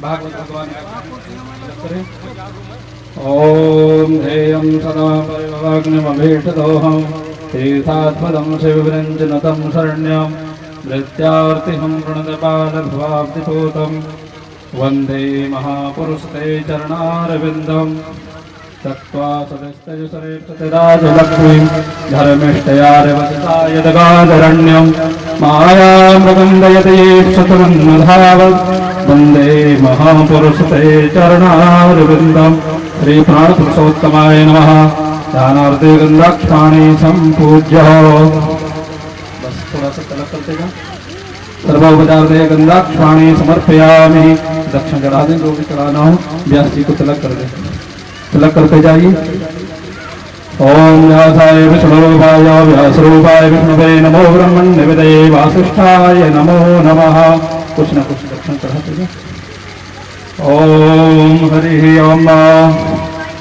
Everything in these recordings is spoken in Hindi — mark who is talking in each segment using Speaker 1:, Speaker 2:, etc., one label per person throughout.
Speaker 1: भागवत भगवान ओम ध्येयं सदा परिभवाग्निमभीष्टदोहं तीर्थात्मदं शिवविरञ्जनतं शरण्यं मृत्यार्तिहं प्रणतपालभवाब्धिपूतं वन्दे महापुरुषते चरणारविन्दं तत्त्वा सदस्तजुसरेक्षतिराजलक्ष्मीं धर्मिष्ठया यदगादरण्यं मायामृगं दयतीक्षतमन्मधावत् वन्दे महापुरुषते चरणारविन्दं श्रीप्राणपुरुषोत्तमाय नमः। ध्यानार्थे गन्धाक्षाणि सम्पूज्य बस थोड़ा सा तलक करते जा सर्वोपचारे गंधाक्षाणि समर्पयामि। दक्षिण चढ़ा दें जो भी चढ़ाना हो, व्यास जी को तिलक कर दें, तिलक करते जाइए। ओम व्यासाय विष्णुरूपाय व्यासरूपाय विष्णवे नमो ब्रह्मण्यविदये वासिष्ठाय नमो नमः। कुछ न कुछ दक्षिण चढ़ाते जाए। ओम हरि ओम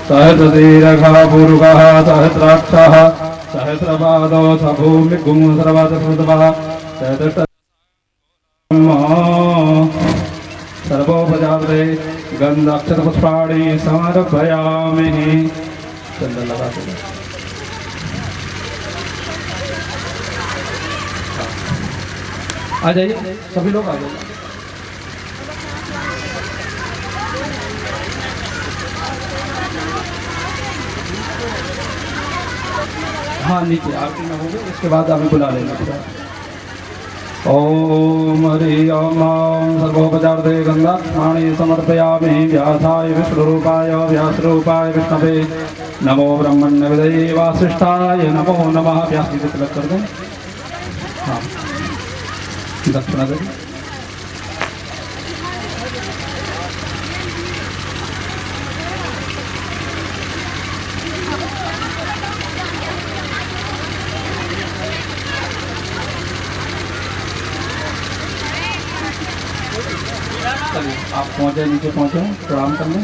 Speaker 1: सहस्रदीर्घपूर्वः सहस्राक्षः सहस्रपादो सभूमिगुं सर्वतस्मृतः सर्वोपचारे गन्धाक्षतपुष्पाणि समर्पयामि। चंदन लगाते आ जाइए, सभी लोग आ जाइए। हाँ नीचे आरती में होंगे, इसके बाद हमें बुला लेना। ओम हरि ओम सर्वोपचारे गंधाक्षाणि समर्पयामि। व्यासाय विष्णुरूपाय व्यासरूपाय विष्णवे नमो ब्रह्मण्यविदये वासिष्ठाय नमो नमः। व्यास जी को तिलक कर दें। हाँ दक्षिणा दें। आप पहुंचे, नीचे पहुंचे, प्रणाम करने।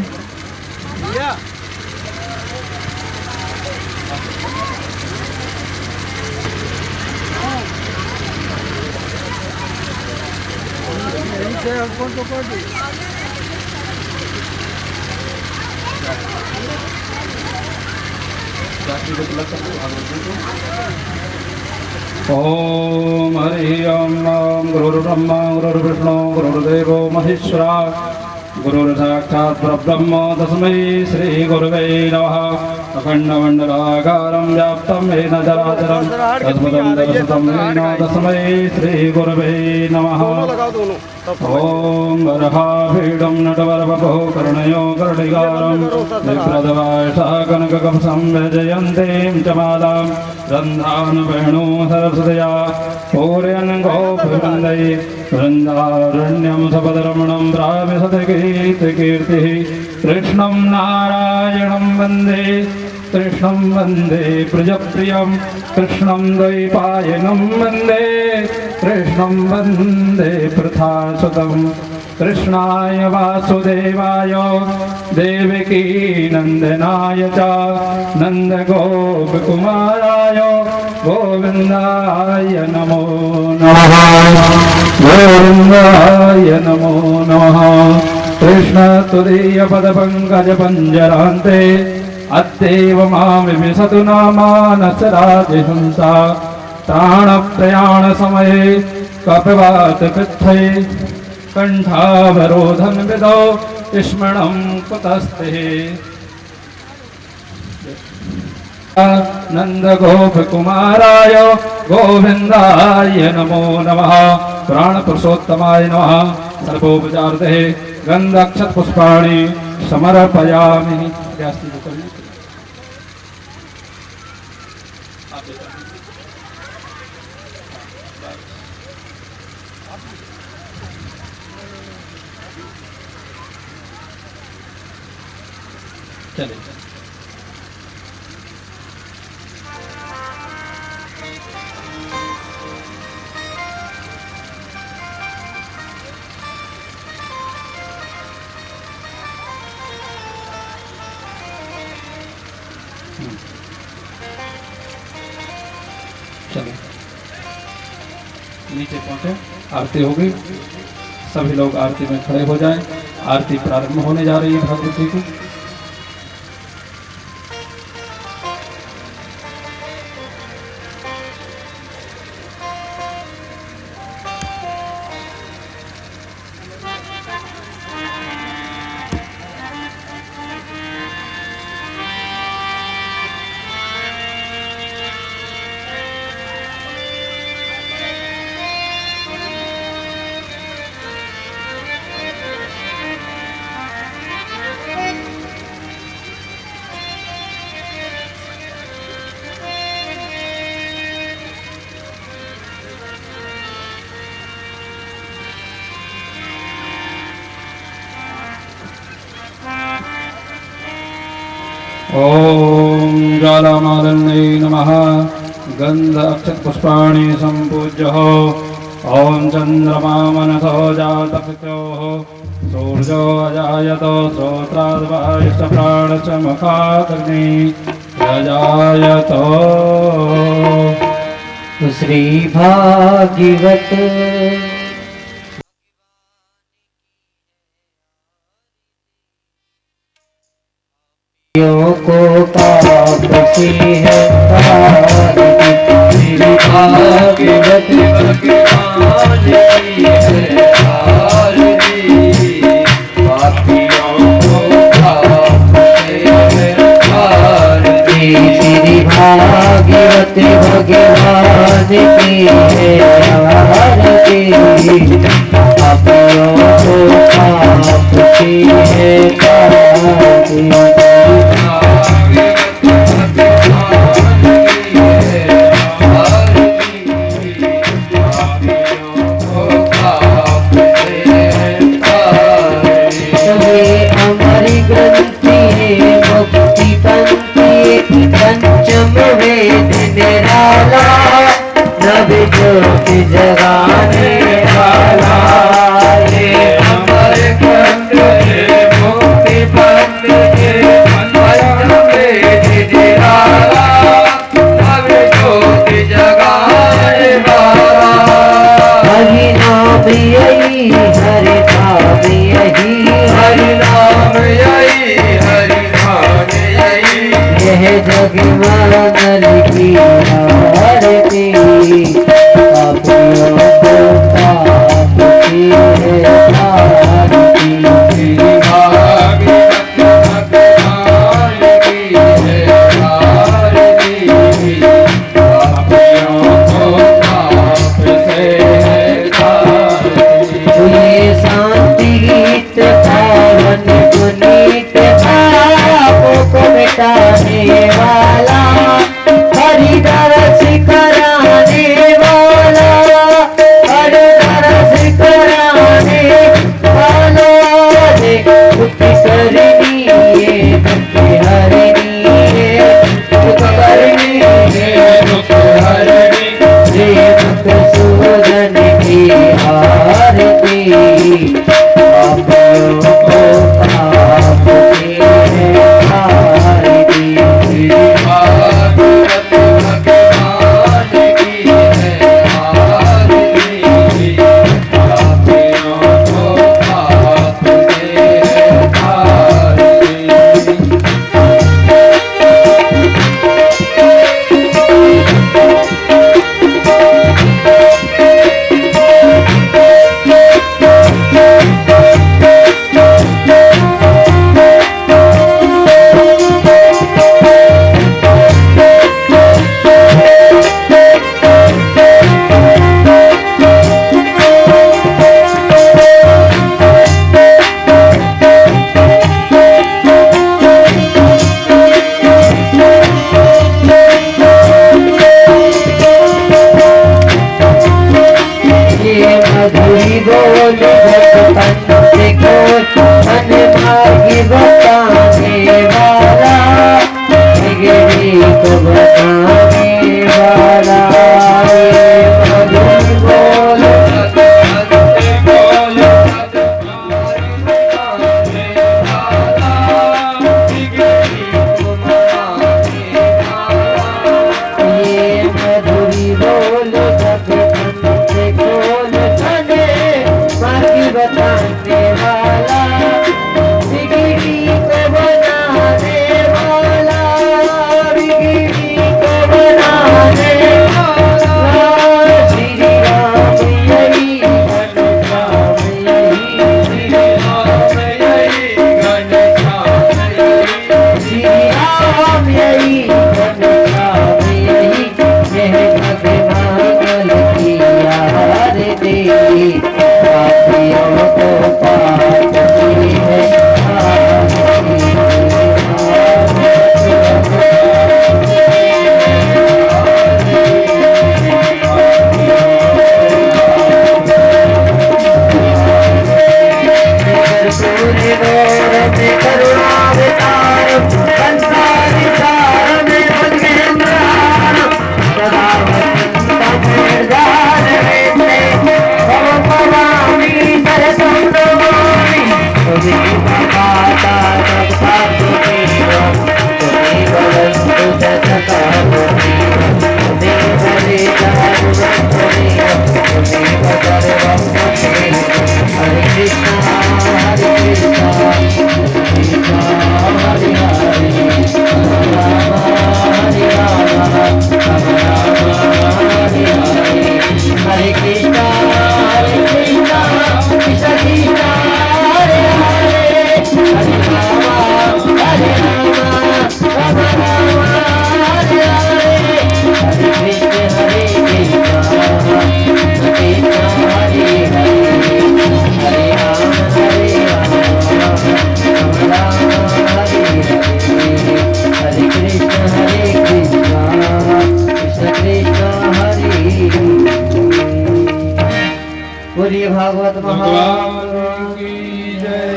Speaker 1: ओम हरि ओम गुरुर्ब्रह्मा गुरुर्विष्णु गुरुर्देवो महेश्वरा गुरुर्साक्षात् परब्रह्म तस्मै श्री गुरुवे नमः। अखण्डमण्डलाकारं व्याप्तं येन चराचरं तत्पदं दर्शितं येन तस्मै श्री गुरुवे नमः। ओम वरहाभीडं नटवरवपुः कर्णयो कर्णिकारं विप्रदवायसा कनककवचं व्यजयन्तीं च मालां रन्ध्रान् वेणु सरस्वत्या पूरयन् गोपवृन्दै वृन्दारण्यं सपदरमणं प्राविशतकीर्तिकीर्तिः। कृष्णं नारायणं वन्दे कृष्णं वन्दे प्रियप्रियं कृष्णं द्वैपायनं वन्दे कृष्णं वन्दे पृथासुतं। कृष्णाय वासुदेवाय देवकी नन्दनाय च नन्दगोपकुमाराय गोविन्दाय नमो नमः। गोविन्दाय नमो नमः। कृष्ण तुदीयपदपङ्कजपञ्जरान्ते अद्यैव मां विमिषतु नामानसराजिहंसा। त्राणप्रयाणसमये कपिवातकृच्छै कण्ठावरोधं विदौ स्मरणं कुतस्ते। नन्दगोपकुमाराय गोविन्दाय नमो नमः। प्राणपुरुषोत्तमाय नमः। सर्वोपचारे गन्धाक्षतपुष्पाणि समर्पयामि। चलिए चलो नीचे पहुंचे, आरती होगी। सभी लोग आरती में खड़े हो जाएं। आरती प्रारंभ होने जा रही है भगवती की। ओम ज्वालामालिन्यै नमः। गंध अक्षत पुष्पाणि संपूज्य ओम चंद्रमा मनसो जातपितो सूर्यो अजायत श्रोत्राद्वायुश्च प्राणश्च मुखादग्नि प्रजायत।
Speaker 2: श्री भागवत को पाप से है श्री भागवत भगवान की है पापियों को पाप से है श्री भागवत भगवान की है पापियों को पाप से है पंचम वेद निराला नव ज्योति जगाने वाला ये अमर ग्रंथ मुक्ति पंथ पंचम वेद निराला नव ज्योति जगाने वाला। हरि नाम यही हरि नाम यही हरि नाम यही हरि नाम यही यह जग मंगल की आरती पापियों को पाप की है आरती। भागवत भगवान की है आरती पापियों को पाप से है आरती। ये शांति गीत पावन पुनीत पापों को मिटाने वाला हरि दरस कराने वाला हरि दरस कराने वाला रे दुख करनी है दुख हरनी है दुख करनी है दुख हरनी रे दुख सूदन की आरती पापियों को पाप की है आरती। भागवत भगवान माता जगता तुमेव तुमेव वस्तु सत्कारोति तुमेव वेदानुगं तुमेव तुमेव सर्वं तुमेव हरे कृष्णा हरे कृष्णा कृष्णा हरे हरे राम हरे राम राम हरे हरे हरे कृष्णा कृष्ण कृष्ण हरे हरे हरे राम राम राम हरे हरे हरे कृष्ण कृष्ण हरे हरे हरे राम राम हरे हरे हरे कृष्ण कृष्ण कृष्ण हरे बोलिए भागवत
Speaker 1: भगवान की जय।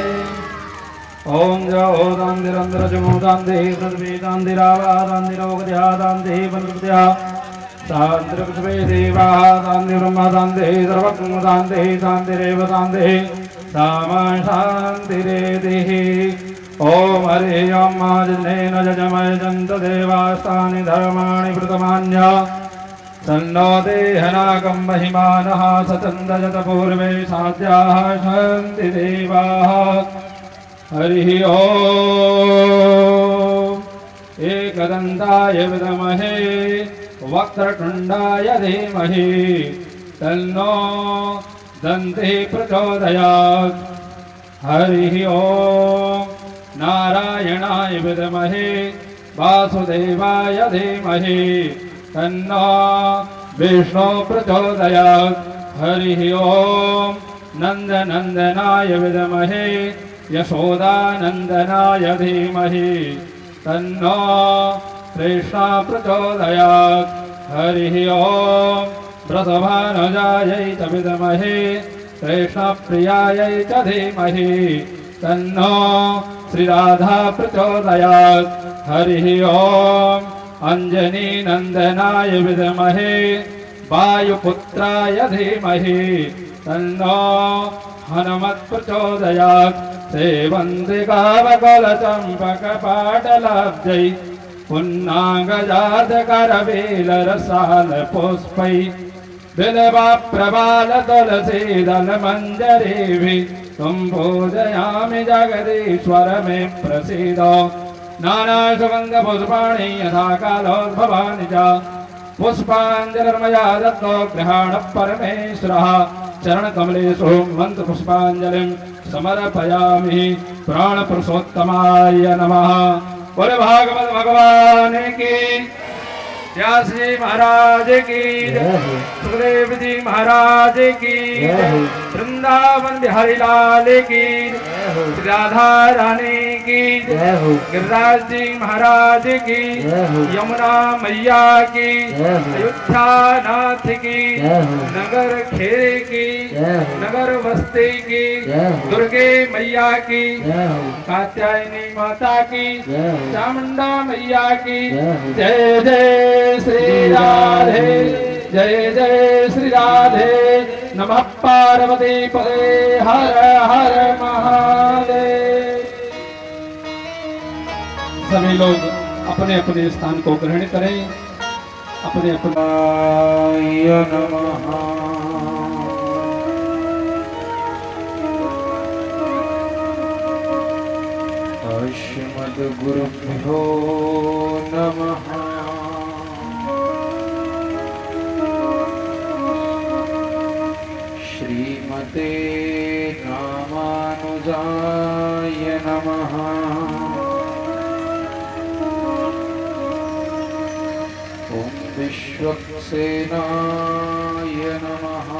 Speaker 1: ओम जयो दान्दिरंद्र जमो दान्धे पृथ्वी दान्दिरावा दान्दिरोगद्या दान्धे वनस्पत्या दान्दिरपृथ्वी देवा दान्धे ब्रह्म दान्धे सर्वज्ञ दान्धे दान्दिरेव दान्धे सामा शान्तिरेधिः। ओम हरे यमाजनेन जजमय जन्त देवास्तानि धर्माणि प्रथमान्य तन्नो देहनागं महिमानः सचन्दयत पूर्वे साध्याः सन्ति देवाः। हरिः ओम् एकदन्ताय विद्महे वक्रतुण्डाय धीमहि तन्नो दन्तिः प्रचोदयात्। हरिः ओम् नारायणाय विद्महे वासुदेवाय धीमहि तन्नो विष्णु प्रचोदयात्। हरिः ओम् नन्दनन्दनाय विद्महे यशोदानन्दनाय धीमहि तन्नो कृष्ण प्रचोदयात्। हरिः ओम् वृषभानुजायै च विद्महे कृष्णप्रियायै च धीमहि तन्नो श्रीराधा प्रचोदयात्। हरिः ओम् अंजनी नंदनाय विद्महे वायुपुत्राय धीमहि तन्नो हनुमत् प्रचोदयात्। सेवन्ति कावकुलचम्पकपाटलाब्जै पुन्नागजातकरवेलरसालपुष्पै बिल्वप्रबालतुलसीदलमञ्जरीभिः त्वं पूजयामि जगदीश्वर मे प्रसीद। नानासुगन्धपुष्पाणि यथा कालोद्भवानि च पुष्पाञ्जलिर्मया दत्तो गृहाणः परमेश्वरः। चरणकमलेषु मन्त्रपुष्पाञ्जलिं समर्पयामि प्राणपुरुषोत्तमाय नमः। बोले भागवत भगवान की, व्यास जी महाराज की, सुखदेव जी महाराज की, वृंदावन बिहारी लाल की, राधा रानी की, गिरिराज जी महाराज की, यमुना मैया की, अयोध्या नाथ की, नगर खेरे की, नगर बस्ती की, दुर्गे मैया की, कात्यायनी माता की, चामुंडा मैया की। जय जय श्री राधे, जय जय श्री राधे। नमः पार्वती पदे हर हर महादेव। सभी लोग अपने अपने स्थान को ग्रहण करें। अपने अपने नमः। अस्मद्गुरुभ्यो नमः। श्रीमते रामानुजाय नमः। ॐ विश्वक्सेनाय नमः।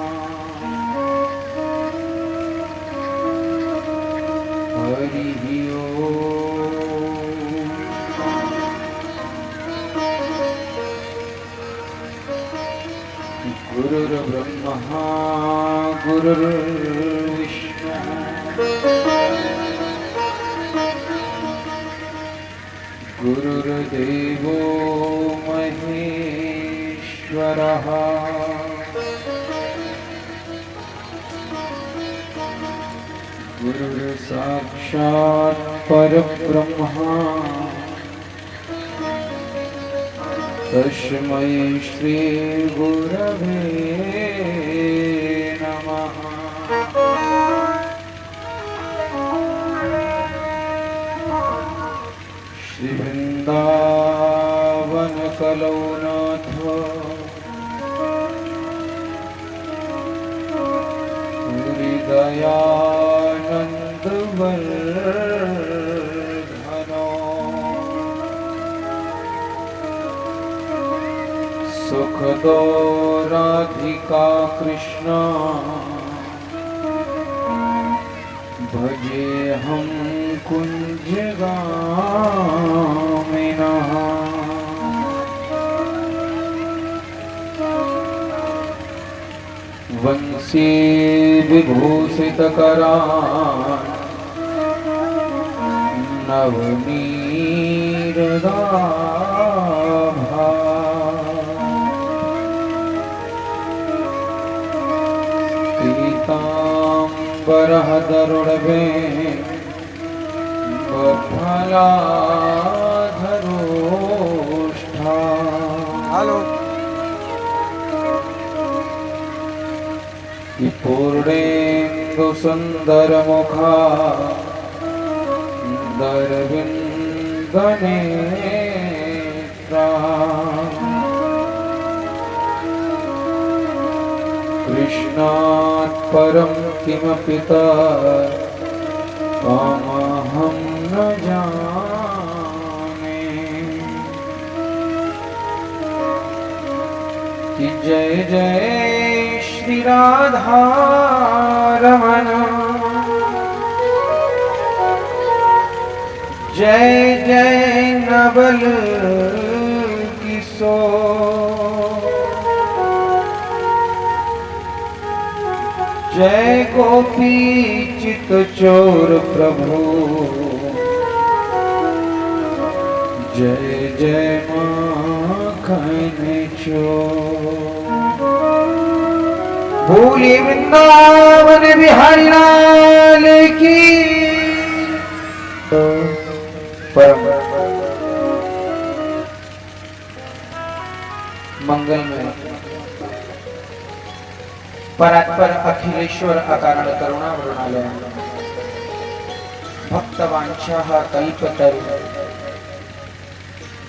Speaker 1: हरिः ओम्। गुरुर्ब्रह्मा गुरुर्विष्णुः गुरुर्देवो महेश्वरः। गुरुर्साक्षात् साक्षात् परब्रह्मा तस्मै श्री गुरवे नमः। श्री वृंदावन कलौ नाथ दयानंद वर्धनो सुखदो राधिका कृष्ण भजे हम कुंज गामिनः। वंशी विभूषितकरान् नवनीरदाभा पीताम्बरधरुणवे बफलाधरोष्ठा। हेलो पूर्णेन्दु सुन्दरमुखा दरविन्दनेत्रा कृष्णात् परं किमपि तमहं न जाने। कि जय जय श्री राधा रमण जय जय नवल किशोर जय गोपी चित चोर प्रभु जय जय माखन चोर। भोले वृंदावन बिहारी लाल की परम मंगल में परात्पर अखिलेश्वर अकारण करुणा वरुणालय भक्तवांछः कल्पतरु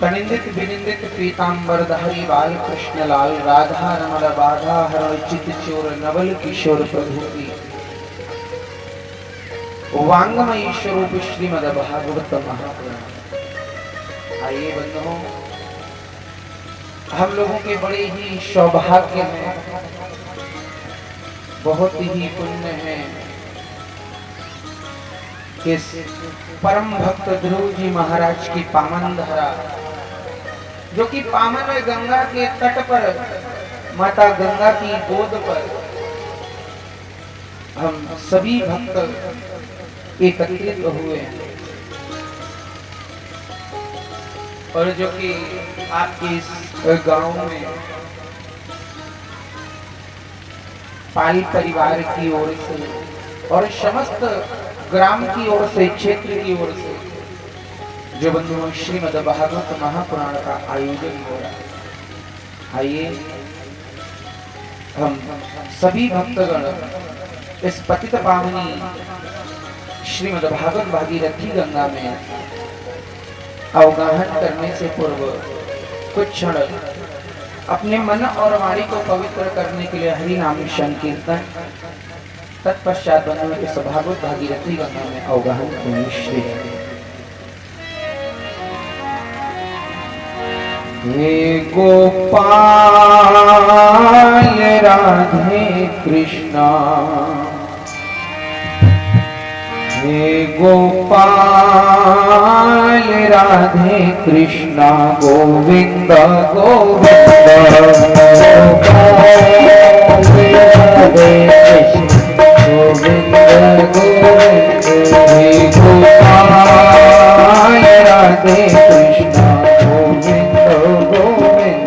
Speaker 1: तनिंदित विनिंदित पीतांबरधारी बाल कृष्ण लाल राधा रमण बाधा हरण चित चोर नवल किशोर प्रभु की वांगमयी स्वरूप श्रीमद् भागवत महापुराण। आइए बंधुओं, हम लोगों के बड़े ही सौभाग्य हैं, बहुत ही पुण्य है कि परम भक्त ध्रुव जी महाराज की पावन धारा जो कि पावन गंगा के तट पर माता गंगा की गोद पर हम सभी भक्त एकत्रित हुए हैं और जो कि आपके इस गांव में पाली परिवार की ओर से और समस्त ग्राम की ओर से क्षेत्र की ओर से जो बंधुओं श्रीमद् भागवत महापुराण का आयोजन हो रहा है। आइए हम सभी भक्तगण इस पतित पावनी श्रीमद् भागवत भागीरथी गंगा में अवगाहन करने से पूर्व कुछ क्षण अपने मन और वाणी को पवित्र करने के लिए हरि नाम संकीर्तन तत्पश्चात बंधुओं इस भागवत भागीरथी गंगा में अवगाहन होने श्री। हे गोपाल राधे कृष्णा हे गोपाल राधे कृष्णा गोविंद गोविंद गोपाल राधे कृष्णा गोविंद गोविंद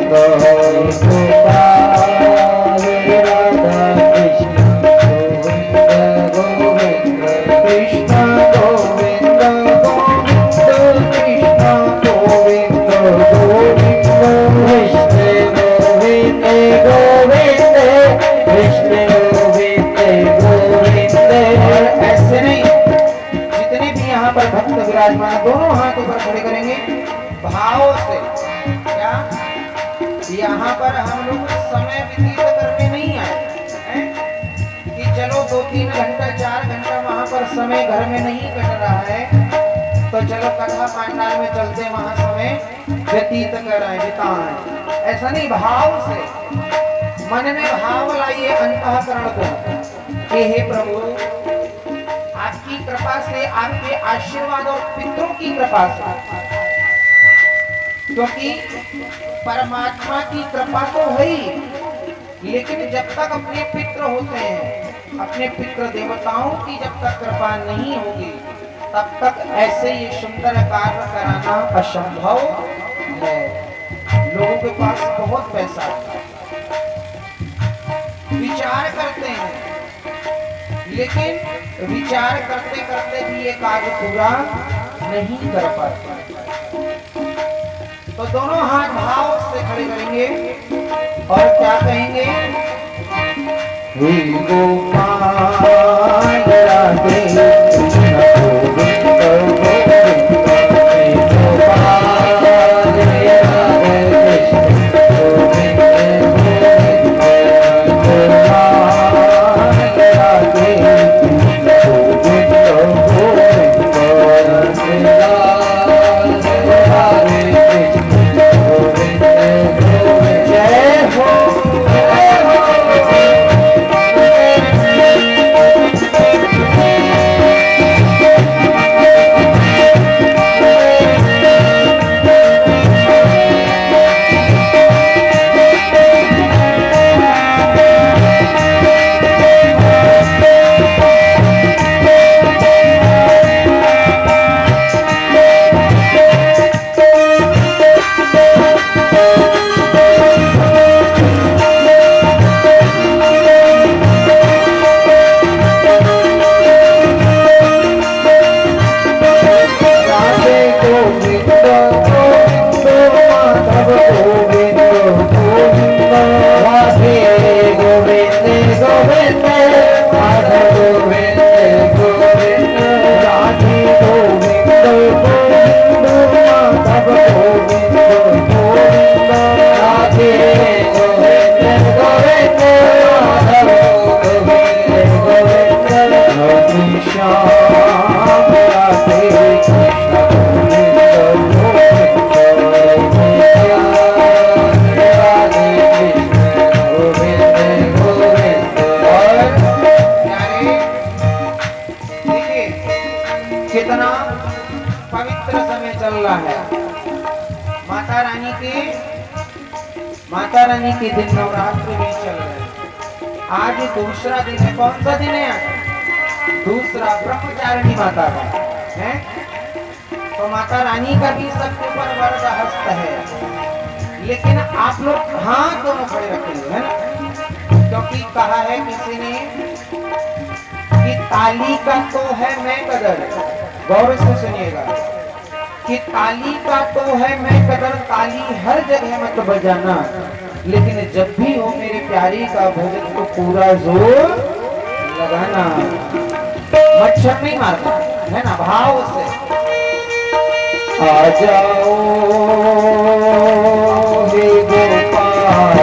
Speaker 1: गोपाल राधा कृष्ण गोविंद गोविंद कृष्ण गोविंद
Speaker 3: पर भक्त विराजमान, दोनों हाथ ऊपर खड़े करेंगे भाव से। क्या यहाँ पर हम लोग समय व्यतीत करने नहीं आए हैं कि चलो 2-3 घंटा 4 घंटा वहां पर समय घर में नहीं कट रहा है तो चलो कथा पांडाल में चलते वहां समय व्यतीत कर रहे बिताएं। ऐसा नहीं, भाव से मन में भाव लाइए अंतःकरण को कि हे प्रभु आपकी कृपा से, आपके आशीर्वाद और पितरों की कृपा से, क्योंकि परमात्मा की कृपा तो है ही, लेकिन जब तक अपने पितृ होते हैं, अपने पितृ देवताओं की जब तक कृपा नहीं होगी तब तक ऐसे ये सुंदर कार्य कराना असंभव है। लोगों के पास बहुत पैसा है, विचार करते हैं, लेकिन विचार करते करते भी ये कार्य पूरा नहीं कर पाते। तो दोनों हाथ भाव से खड़े करेंगे और क्या कहेंगे? गोपाल राधे कृष्ण गोविंद गोविंद, गोपाल राधे कृष्ण गोविंद गोविंद, गोपाल राधे कृष्ण गोविंद गोविंद, राधे कृष्ण गोविंद गोविंद। जय हो कितना पवित्र समय चल रहा है। माता रानी के दिन नवरात्र भी चल रहे हैं। आज दूसरा दिन है। कौन सा दिन है आज? दूसरा, ब्रह्मचारिणी माता का है। तो माता रानी का भी सबके ऊपर वरद हस्त है, लेकिन आप लोग हाथ दोनों खड़े रखेंगे, है ना? क्योंकि कहा है किसी ने कि ताली का तो है मैं कदर, गौर से सुनिएगा कि ताली का तो है मैं कदर, ताली हर जगह मत बजाना, लेकिन जब भी हो मेरे प्यारी का भोजन तो पूरा जोर लगाना, मच्छर नहीं मारना, है ना? भाव से आ जाओ हे गोपाल,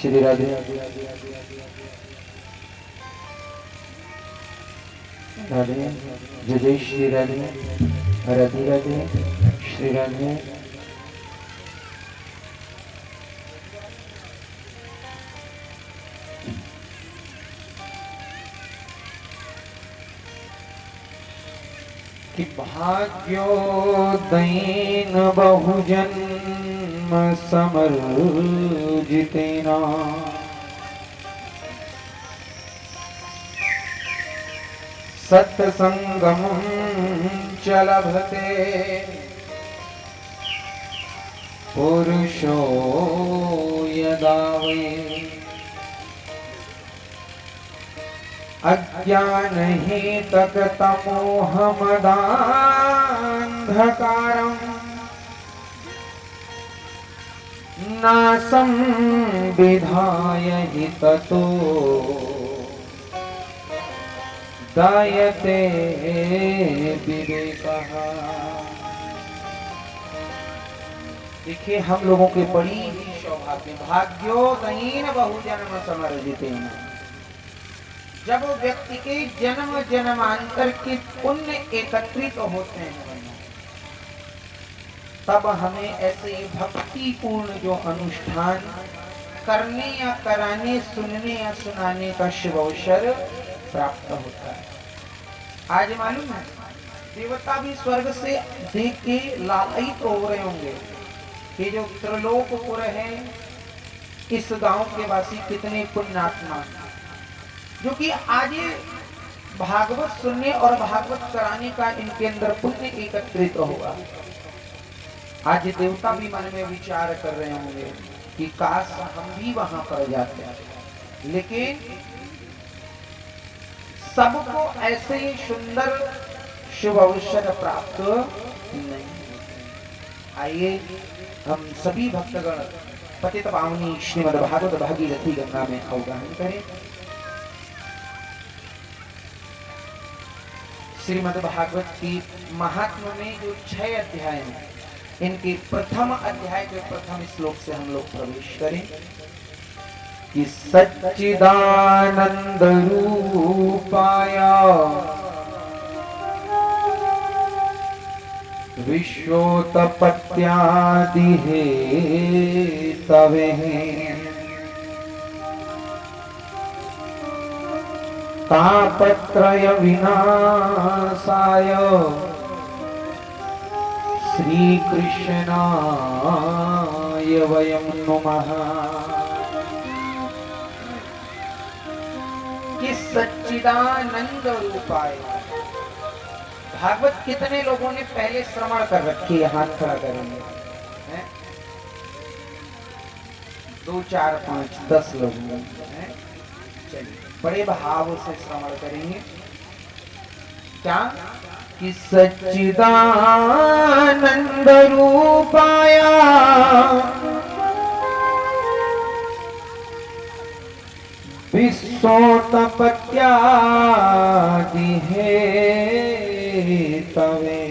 Speaker 3: श्री राधे राधे जय जय श्री राधे राधे राधे श्री राधे कि भाग्योदयेन बहुजन्म समर्जितेना सत्संगमं च लभते पुरुषो यदा वै अज्ञानहेतकतमोहमदान्धकारम् नासं विधाय हि ततो दायते विवेकः। देखिए हम लोगों के बड़ी ही सौभाग्य भाग्योदयेन बहुजन्म समर्जितेन। जब व्यक्ति के जन्म जन्मांतर के पुण्य एकत्रित होते हैं तब हमें ऐसे भक्ति पूर्ण जो अनुष्ठान करने या कराने सुनने या सुनाने का शुभ अवसर प्राप्त होता है। आज मालूम है देवता भी स्वर्ग से देख के लालायित हो रहे होंगे कि जो त्रिलोकपुर है इस गांव के वासी कितने पुण्यात्मा जो कि आज भागवत सुनने और भागवत कराने का इनके अंदर पुण्य एकत्रित होगा। आज देवता भी मन में विचार कर रहे होंगे कि काश हम भी वहां पर जाते हैं, लेकिन सबको ऐसे ही सुंदर शुभ अवसर प्राप्त नहीं। आइए हम सभी भक्तगण पतित पावनी श्रीमद् भागवत भागीरथी गंगा में अवगाहन करें। श्रीमद् भागवत की महात्मा में जो 6 अध्याय हैं इनके प्रथम अध्याय के प्रथम श्लोक से हम लोग प्रवेश करें कि सच्चिदानंद रूपाय विश्वोत्पत्त्यादि हेतवे तापत्रय विनाशाय श्री कृष्णाय वयं नमः। कि सच्चिदानंद रूपाय भागवत कितने लोगों ने पहले श्रवण कर रखी है? हाथ खड़ा करेंगे। 2 4 5 10 लोग हैं। चलिए बड़े भाव से श्रवण करेंगे। क्या कि सच्चिदानंद रूपाय विश्वोत्पत्त्यादि हेतवे।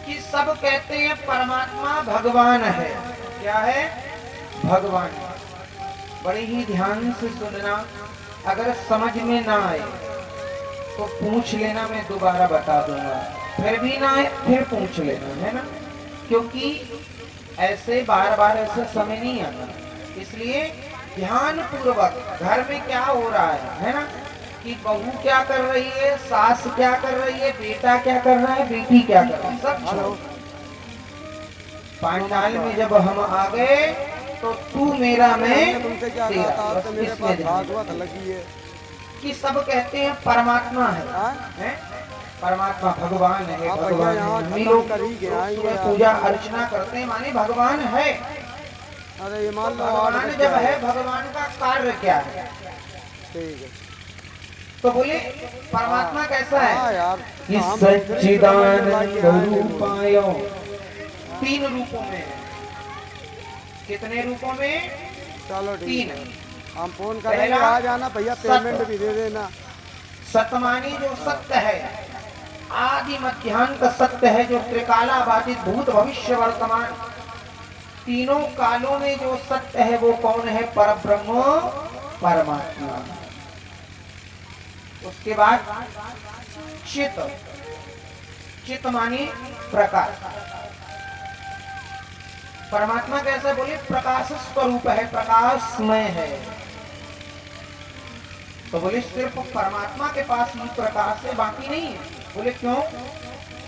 Speaker 3: कि सब कहते हैं परमात्मा भगवान है। क्या है? भगवान। बड़े ही ध्यान से सुनना, अगर समझ में ना आए तो पूछ लेना, मैं दोबारा बता दूंगा। फिर भी ना आए फिर पूछ लेना, है ना? क्योंकि ऐसे बार बार ऐसा समय नहीं आता। इसलिए ध्यान पूर्वक घर में क्या हो रहा है ना? कि बहू क्या कर रही है, सास क्या कर रही है, बेटा क्या कर रहा है, बेटी क्या कर रही है, सब छोड़ो। पांडाल में जब हम आ गए तो तू मेरा मैं तेरा, बस इसमें लगी है। कि सब कहते हैं परमात्मा है? परमात्मा भगवान है, भगवान है। पूजा अर्चना करते हैं माने भगवान है।
Speaker 4: अरे ये मान लो
Speaker 3: भगवान जब है, भगवान का कार्य क्या है?
Speaker 4: ठीक है।
Speaker 3: तो बोले परमात्मा कैसा है?
Speaker 4: यार
Speaker 3: कि सच्चिदानंद रूपाय 3 रूपों में है। कितने रूपों में?
Speaker 4: चलो ठीक
Speaker 3: 3।
Speaker 4: है, हम फोन करेंगे, आ जाना भैया, पेमेंट भी दे देना।
Speaker 3: सतमानी जो सत्य है, आदि मध्यांत सत्य है, जो त्रिकाला बाधित भूत भविष्य वर्तमान तीनों कालों में जो सत्य है वो कौन है? परब्रह्म परमात्मा। उसके बाद चित, चित माने प्रकाश। परमात्मा कैसे बोले? प्रकाश स्वरूप है, प्रकाशमय है। तो बोले सिर्फ परमात्मा के पास ही प्रकाश है, बाकी नहीं है। बोले क्यों?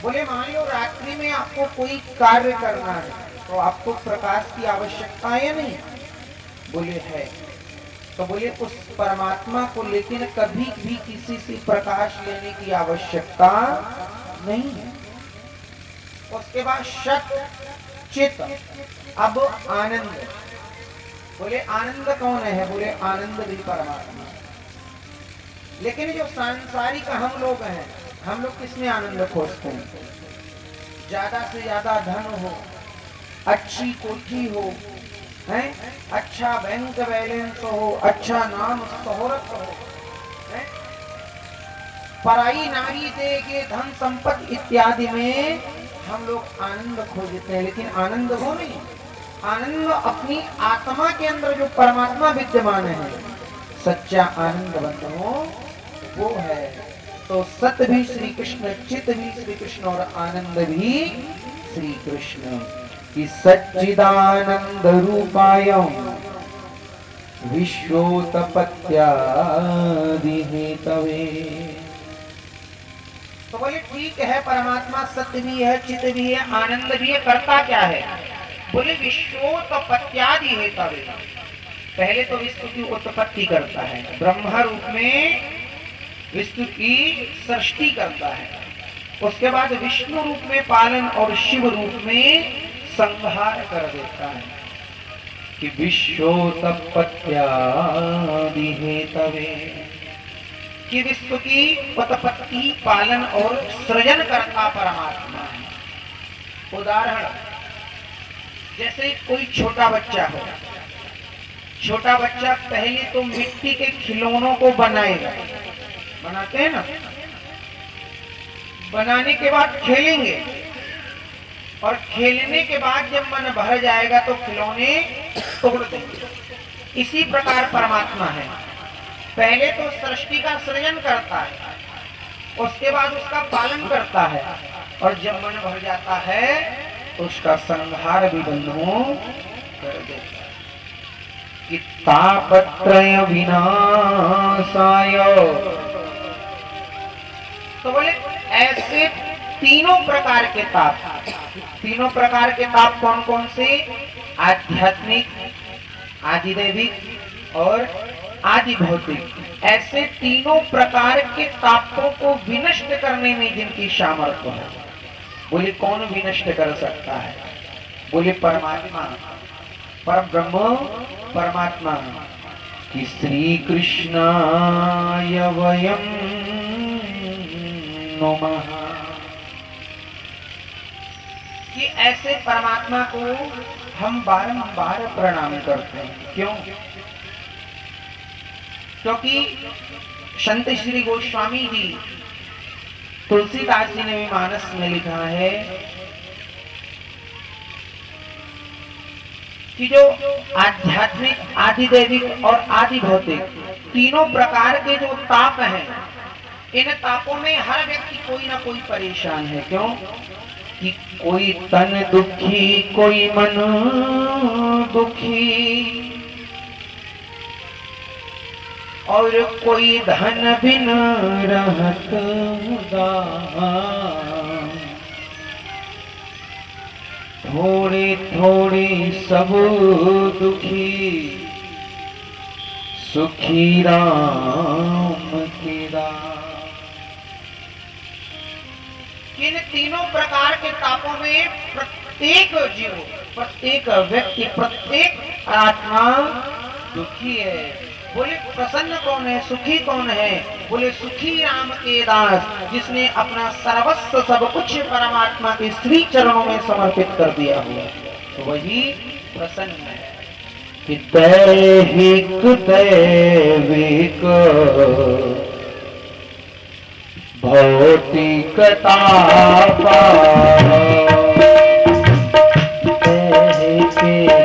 Speaker 3: बोले मान लो रात्रि में आपको कोई कार्य करना है तो आपको प्रकाश की आवश्यकता है या नहीं? बोले है। तो बोले उस परमात्मा को लेकिन कभी भी किसी से प्रकाश लेने की आवश्यकता नहीं है। उसके बाद शत, चित, अब आनंद। बोले आनंद कौन है? बोले आनंद भी परमात्मा। लेकिन जो सांसारिक हम लोग हैं, हम लोग किसमें आनंद खोजते हैं? ज्यादा से ज्यादा धन हो, अच्छी कोठी हो, हैं, अच्छा बैंक बैलेंस हो, अच्छा नाम शोहरत हो, हैं? पराई नारी देके धन संपत्ति इत्यादि में हम लोग आनंद खोजते हैं, लेकिन आनंद वो नहीं। आनंद अपनी आत्मा के अंदर जो परमात्मा विद्यमान है, सच्चा आनंद बंधुओं वो है। तो सत्य भी श्री कृष्ण, चित भी श्री कृष्ण और आनंद भी श्री कृष्ण। कि सच्चिदानंद रूपाय विश्वोत्पत्त्यादि हेतवे। तो बोले ठीक है, परमात्मा सत्य भी है, चित भी है, आनंद भी है, करता क्या है? बोले विश्वोत्पत्त्यादि हेतवे। पहले तो विश्व की उत्पत्ति करता है, ब्रह्म रूप में विष्णु की सृष्टि करता है। उसके बाद विष्णु रूप में पालन और शिव रूप में संहार कर देता है। कि विश्वोत्पत्त्यादि हेतवे, कि विश्व की उत्पत्ति, पालन और सृजन करता परमात्मा है। उदाहरण, जैसे कोई छोटा बच्चा हो, छोटा बच्चा पहले तो मिट्टी के खिलौनों को बनाएगा, बनाते हैं ना, बनाने के बाद खेलेंगे और खेलने के बाद जब मन भर जाएगा तो खिलौने तोड़ देंगे। इसी प्रकार परमात्मा है, पहले तो सृष्टि का सृजन करता है, उसके बाद उसका पालन करता है, और जब मन भर जाता है तो उसका संहार भी बंधुओं कर देता है। कि तापत्रय विनाशाय। तो बोले ऐसे तीनों प्रकार के ताप, तीनों प्रकार के ताप कौन कौन से? आध्यात्मिक, आदिदैविक और आदि भौतिक। ऐसे तीनों प्रकार के तापों को विनष्ट करने में जिनकी सामर्थ्य है, बोले कौन विनष्ट कर सकता है? बोले परमात्मा, परब्रह्म परमात्मा। कि श्री कृष्णाय वयं नमः। कि ऐसे परमात्मा को हम बारंबार प्रणाम करते हैं। क्यों? क्योंकि संत श्री गोस्वामी जी, तुलसीदास जी ने भी मानस में लिखा है कि जो आध्यात्मिक, आदिदैविक और आदि भौतिक तीनों प्रकार के जो ताप हैं, इन तापों में हर व्यक्ति कोई ना कोई परेशान है। क्यों? कि कोई तन दुखी, कोई मन दुखी, और कोई धन बिन रहत उदास। थोड़े थोड़े सब दुखी, सुखी राम के दास। इन तीनों प्रकार के तापों में प्रत्येक जीव, प्रत्येक व्यक्ति, प्रत्येक आत्मा दुखी है। बोले प्रसन्न कौन है, सुखी कौन है? बोले सुखी राम के दास, जिसने अपना सर्वस्व सब कुछ परमात्मा के श्री चरणों में समर्पित कर दिया हुआ, तो वही प्रसन्न है। कि दैहिक दैविक भौतिक तापा, दैहिक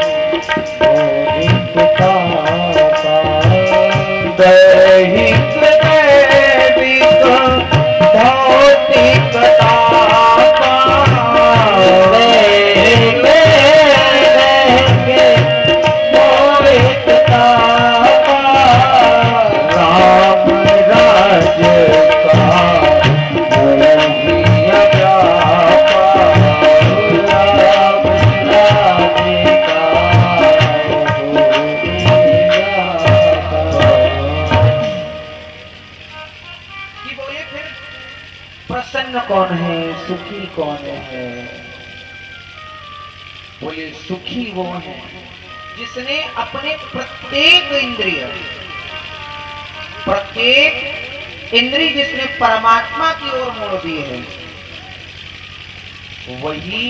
Speaker 3: है, सुखी कौन है? बोले सुखी वो है जिसने अपने प्रत्येक इंद्रिय जिसने परमात्मा की ओर मोड़ दी है, वही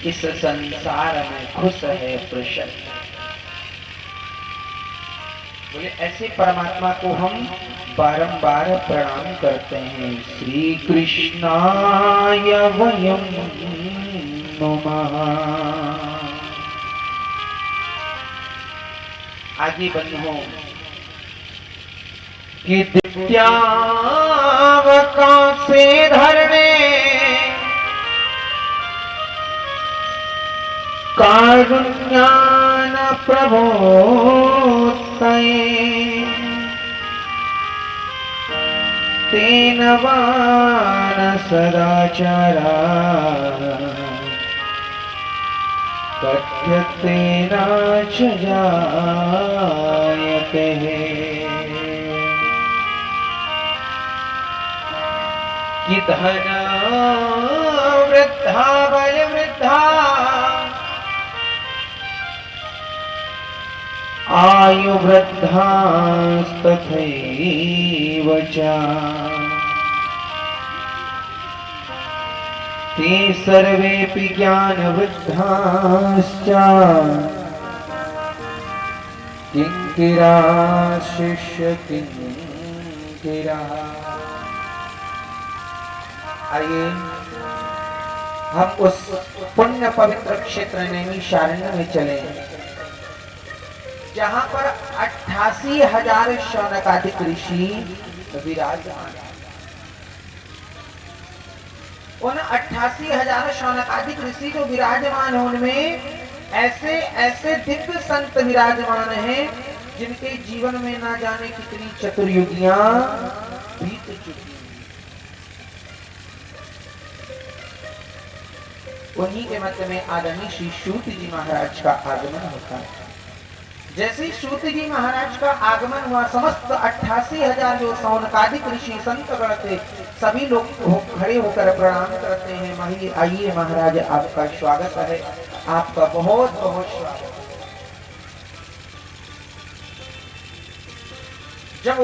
Speaker 3: इस संसार में खुश है, प्रसन्न है। बोले ऐसे परमात्मा को हम बारंबार प्रणाम करते हैं। श्री कृष्णाय वयं नमः। आगे बंधुओं कि दिव्यावका से धरने कारुण्यान प्रभोत्तये तेन वान सदाचारा कथ्यते नाच जायते। कि धन वृद्धा बल वृद्धा आयु वृद्धास्तथैव च ते सर्वेऽपि ज्ञानवृद्धाश्च किंकिरा शिष्य किंकिरा। आइए हम उस पुण्य पवित्र क्षेत्र नैमिषारण्य में चले जहां पर 88,000 शौनकादिक ऋषि विराजमान। उन 88,000 शौनकादिक ऋषि जो विराजमान है, उनमें ऐसे ऐसे दिव्य संत विराजमान हैं जिनके जीवन में ना जाने कितनी चतुर्युगियां बीत चुकी। उन्हीं के मध्य में आदरणीय श्री सूत जी महाराज का आगमन होता है। जैसे सूत जी महाराज का आगमन हुआ, समस्त 88,000 जो शौनकादिक ऋषि संतगण थे, सभी लोग खड़े होकर प्रणाम करते हैं। आइए महाराज, आपका स्वागत है, आपका बहुत बहुत स्वागत। जब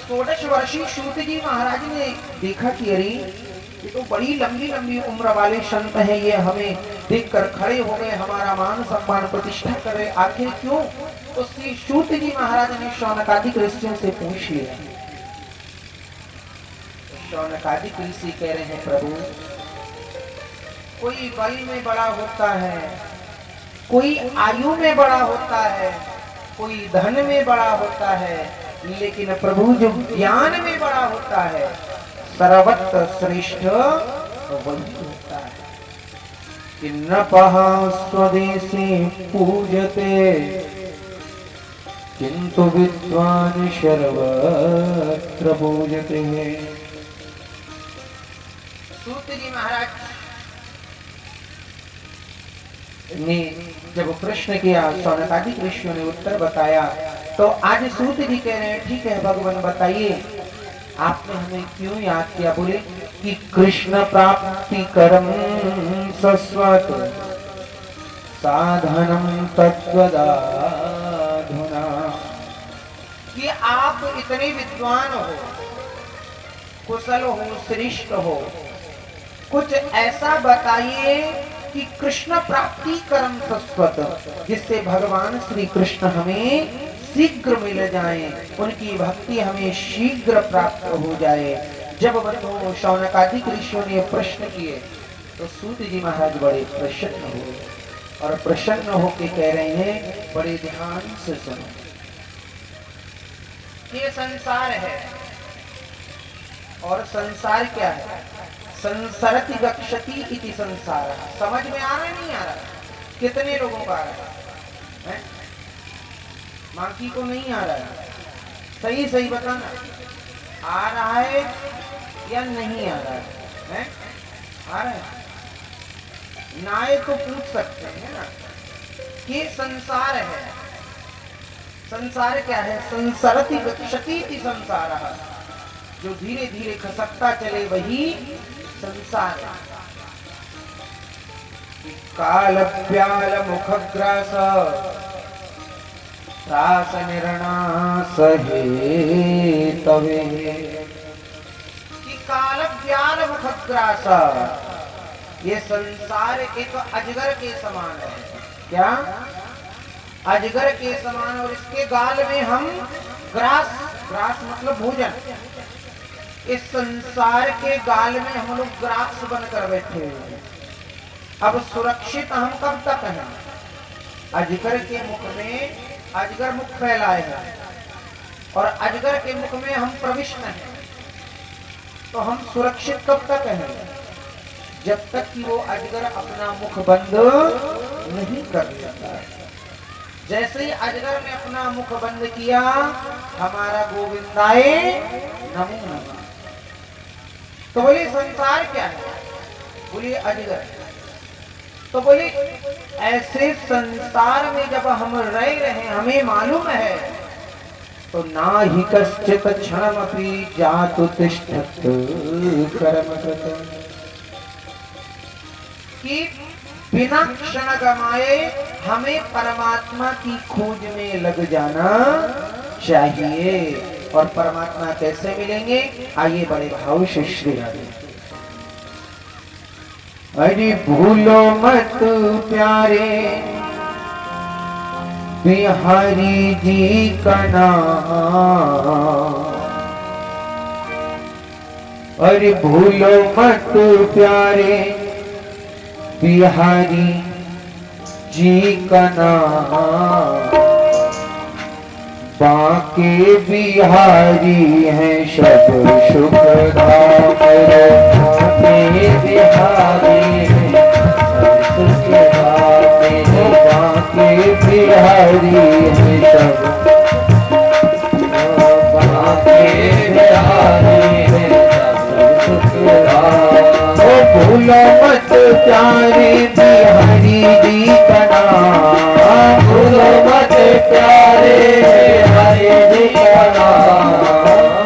Speaker 3: 16 वर्षीय सूत जी महाराज ने देखा कि अरे ये तो बड़ी लंबी लंबी उम्र वाले संत हैं, ये हमें देखकर खड़े हो गए, हमारा मान सम्मान प्रतिष्ठा कर रहे, आखिर क्यों? तो श्री सूत जी महाराज ने शौनकादिक ऋषियों से पूछ लिया। शौनकादिक ऋषि कह रहे हैं, प्रभु कोई बल में बड़ा होता है, कोई आयु में बड़ा होता है, कोई धन में बड़ा होता है, लेकिन प्रभु जो ज्ञान में बड़ा होता है, सर्वत्र श्रेष्ठ वही होता है। कि नपः स्वदेशे पूजते किंतु विद्वान सर्वत्र पूजते। सूत जी महाराज ने जब प्रश्न किया, शौनकादिक ऋषियों ने उत्तर बताया, तो आज सूत जी कह रहे हैं, ठीक है भगवान बताइए आपने हमें क्यों याद किया? बोले कि कृष्ण प्राप्ति कर्म सस्वत साधनम तत्वदाधुना। कि आप इतने विद्वान हो, कुशल हो, श्रेष्ठ हो, कुछ ऐसा बताइए कि कृष्ण प्राप्ति कर्म सस्वत, जिससे भगवान श्री कृष्ण हमें शीघ्र मिल जाए, उनकी भक्ति हमें शीघ्र प्राप्त हो जाए। जब बंधु शौनकादिक ऋषियों ने प्रश्न किए तो सूत जी महाराज बड़े प्रसन्न हुए और प्रसन्न होकर कह रहे हैं, बड़े ध्यान से सुनो, ये संसार है और संसार क्या है? संसरति गच्छति इति संसार। समझ में आ रहा है नहीं आ रहा? कितने लोगों का आ रहा है? बाकी को नहीं आ रहा है? सही सही बताना, आ रहा है या नहीं आ रहा है? आ रहा है ना? ये तो पूछ सकते हैं ना कि संसार है। संसार क्या है? संसरति गच्छति इति संसार। जो धीरे धीरे खसकता चले वही संसार काल व्याल मुखग्रास त्रास निर्णा सहे तवे कि काल व्याल मुखग्रास, ये संसार एक अजगर के समान है। क्या? अजगर के समान। और इसके गाल में हम ग्रास, ग्रास मतलब भोजन, इस संसार के गाल में हम लोग ग्रास बनकर बैठे हुए हैं। अब सुरक्षित हम कब तक हैं? अजगर के मुख में, अजगर मुख फैलाए है और अजगर के मुख में हम प्रविष्ट हैं, तो हम सुरक्षित कब तक हैं? जब तक कि वो अजगर अपना मुख बंद नहीं कर लेता। जैसे ही अजगर ने अपना मुख बंद किया, हमारा गोविंदाय नमो नमः। तो बोले संसार क्या है? बोलिए अजगर। तो बोले ऐसे संसार में जब हम रह रहे, हमें मालूम है, तो ना ही कश्चित क्षणमपि जातु तिष्ठत् कर्मकृत्, कि बिना क्षण गमाए हमें परमात्मा की खोज में लग जाना चाहिए। और परमात्मा कैसे मिलेंगे? आइए बड़े भाव से श्री राधे। अरे भूलो मत प्यारे बिहारी जी का नाम, अरे भूलो मत प्यारे बिहारी जी का नाम, बाके बिहारी हैं सब सुख धाम, बाके बिहारी हैं सब सुख धाम, बाके बिहारी हैं सब, बाके बिहारी हैं सब सुख धाम। ओ भूलो मत प्यारे बिहारी जी का नाम, भूलो मत प्यारे बिहारी जी का नाम,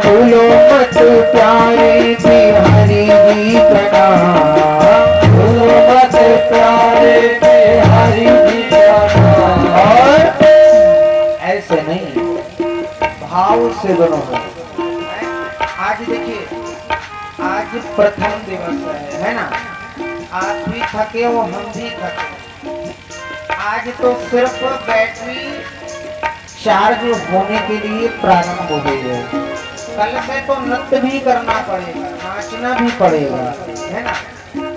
Speaker 3: भूलो मत प्यारे बिहारी जी का नाम, भूलो मत प्यारे बिहारी जी का नाम। और ऐसे नहीं, भाव से दोनों हो। आज देखिए, आज प्रथम दिवस है ना? आप भी थके हो, हम भी थके। आज तो सिर्फ बैटरी चार्ज होने के लिए प्रारंभ हो गई है। कल से तो नृत्य भी करना पड़ेगा, नाचना भी पड़ेगा, है ना?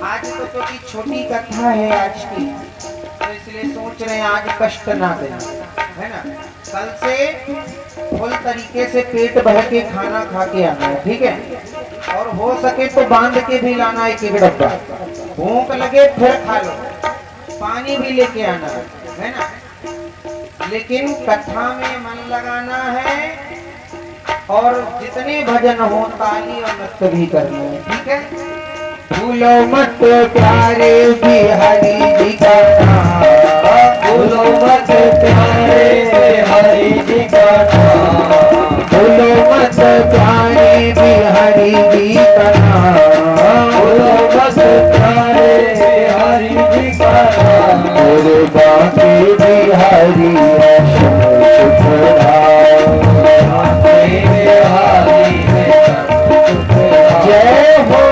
Speaker 3: आज तो क्योंकि छोटी कथा है आज की, तो इसलिए सोच रहे हैं आज कष्ट ना देना, है ना? कल से फुल तरीके से पेट भर के खाना खा के आना है, ठीक है? और हो सके तो बांध के भी लाना एक एक डब्बा, भूख लगे फिर खा लो, पानी भी लेके आना है ना? लेकिन कथा में मन लगाना है और जितने भजन हो ताली और नृत्य भी करना है, ठीक है? भूलो मत प्यारे बिहारी जी का नाम, भूलो मत प्यारे बिहारी जी का नाम, भूलो मत प्यारे बिहारी जी का नाम, भूलो मत प्यारे बिहारी जी का नाम, और बाकी बिहारी सुख धाम, बाकी बिहारी जय हो।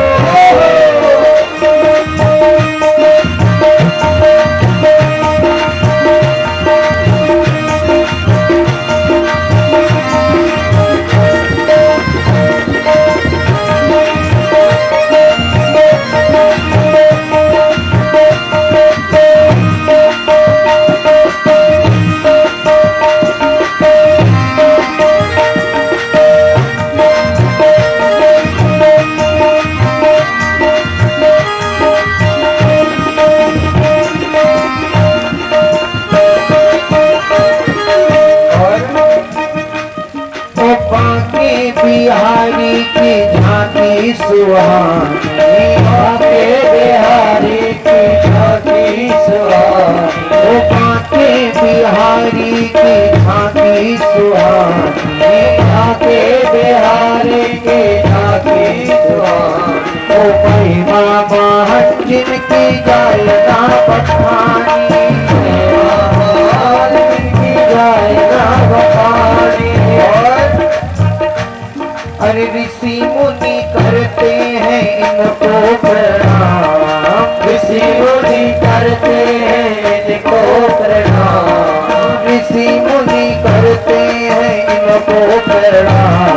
Speaker 3: महान जिनकी जाए ना बखानी, महान जिनकी जाए ना बखानी। अरे ऋषि मुनि करते हैं इनको प्रणाम, ऋषि मुनि करते हैं इनको प्रणाम, ऋषि मुनि करते हैं इनको प्रणाम,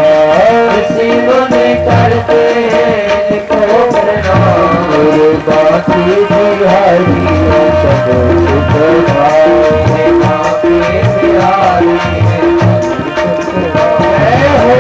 Speaker 3: ऋषि मुनि करते हैं इनको प्रणाम। और बाकी बिहारी सब सुख भाई, बाकी बिहारी सब सुख भाई हो।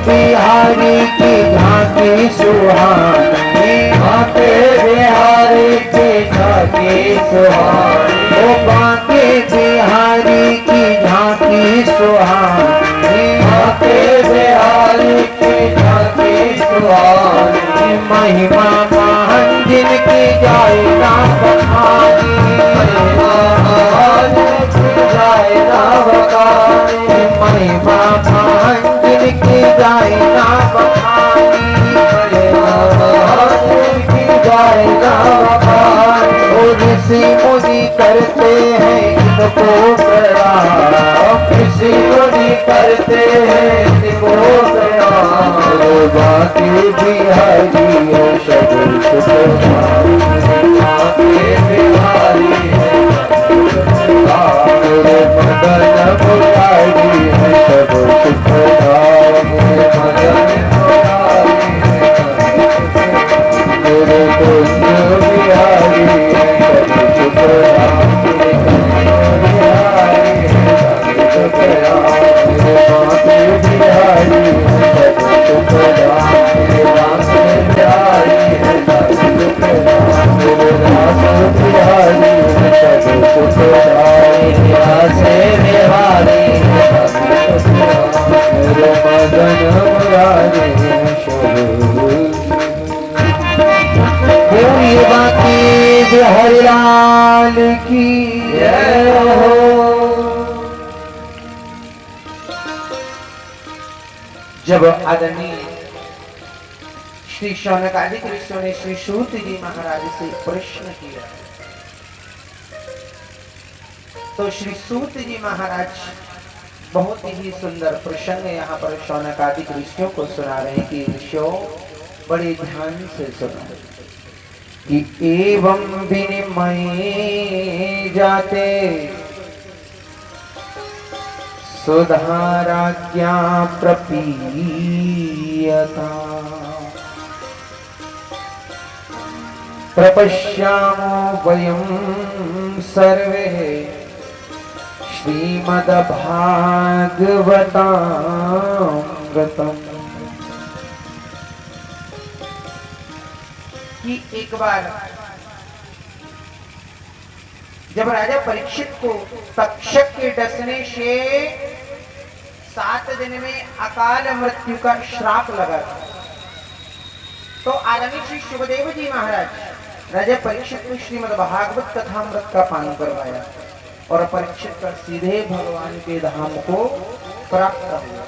Speaker 3: बिहारी की झांकी सुहानी, बांके बिहारी की झांकी सुहानी, ओ बांके बिहारी की झांकी सुहानी, बांके बिहारी की झांकी सुहानी। महिमा महान जिनकी जाए ना बखानी, महिमा महान जिनकी जाए ना बखानी, महिमा महान जिनकी जाए ना बखानी, जिनकी जाए ना बखानी। और ऋषि मुनि करते हैं इनको प्रणाम, ऋषि मुनि करते हैं इनको प्रणाम। बाकी बिहारी है सब सुख भाई, बाकी बिहारी है मदन मुरारी है सब सुख भाई, मदन मुरारी है मेरे दोस्त बिहारी है सब सुख भाई, बिहारी है सब सुख भाई, बाकी बिहारी है सब सुख भाई, बाकी बिहारी है सब सुख भाई, रास बिहारी है सब सुख भाई, रासे बिहारी है सब सुख भाई, मेरे मदन मुरारी है बोलिए बाकी बिहारी लाल की जय हो। जब आदरणीय श्री शौनकादिक ऋषियों ने श्री सूत जी महाराज से प्रश्न किया तो श्री सूत जी महाराज बहुत ही सुंदर प्रसंग यहाँ पर शौनकादिक ऋषियों को सुना रहे हैं कि ऋषियों बड़े ध्यान से सुना कि एवं विनिमय जाते सुधाराज्ञा प्रपीयता प्रपश्यामो वयं सर्वे श्रीमद्भागवतामृतम्। कि एक बार जब राजा परीक्षित को तक्षक के डसने से 7 दिन में अकाल मृत्यु का श्राप लगा था तो आदरणीय श्री सुखदेव जी महाराज राजा परीक्षित को श्रीमद् भागवत कथामृत का पान करवाया और परीक्षित कर सीधे भगवान के धाम को प्राप्त हुआ।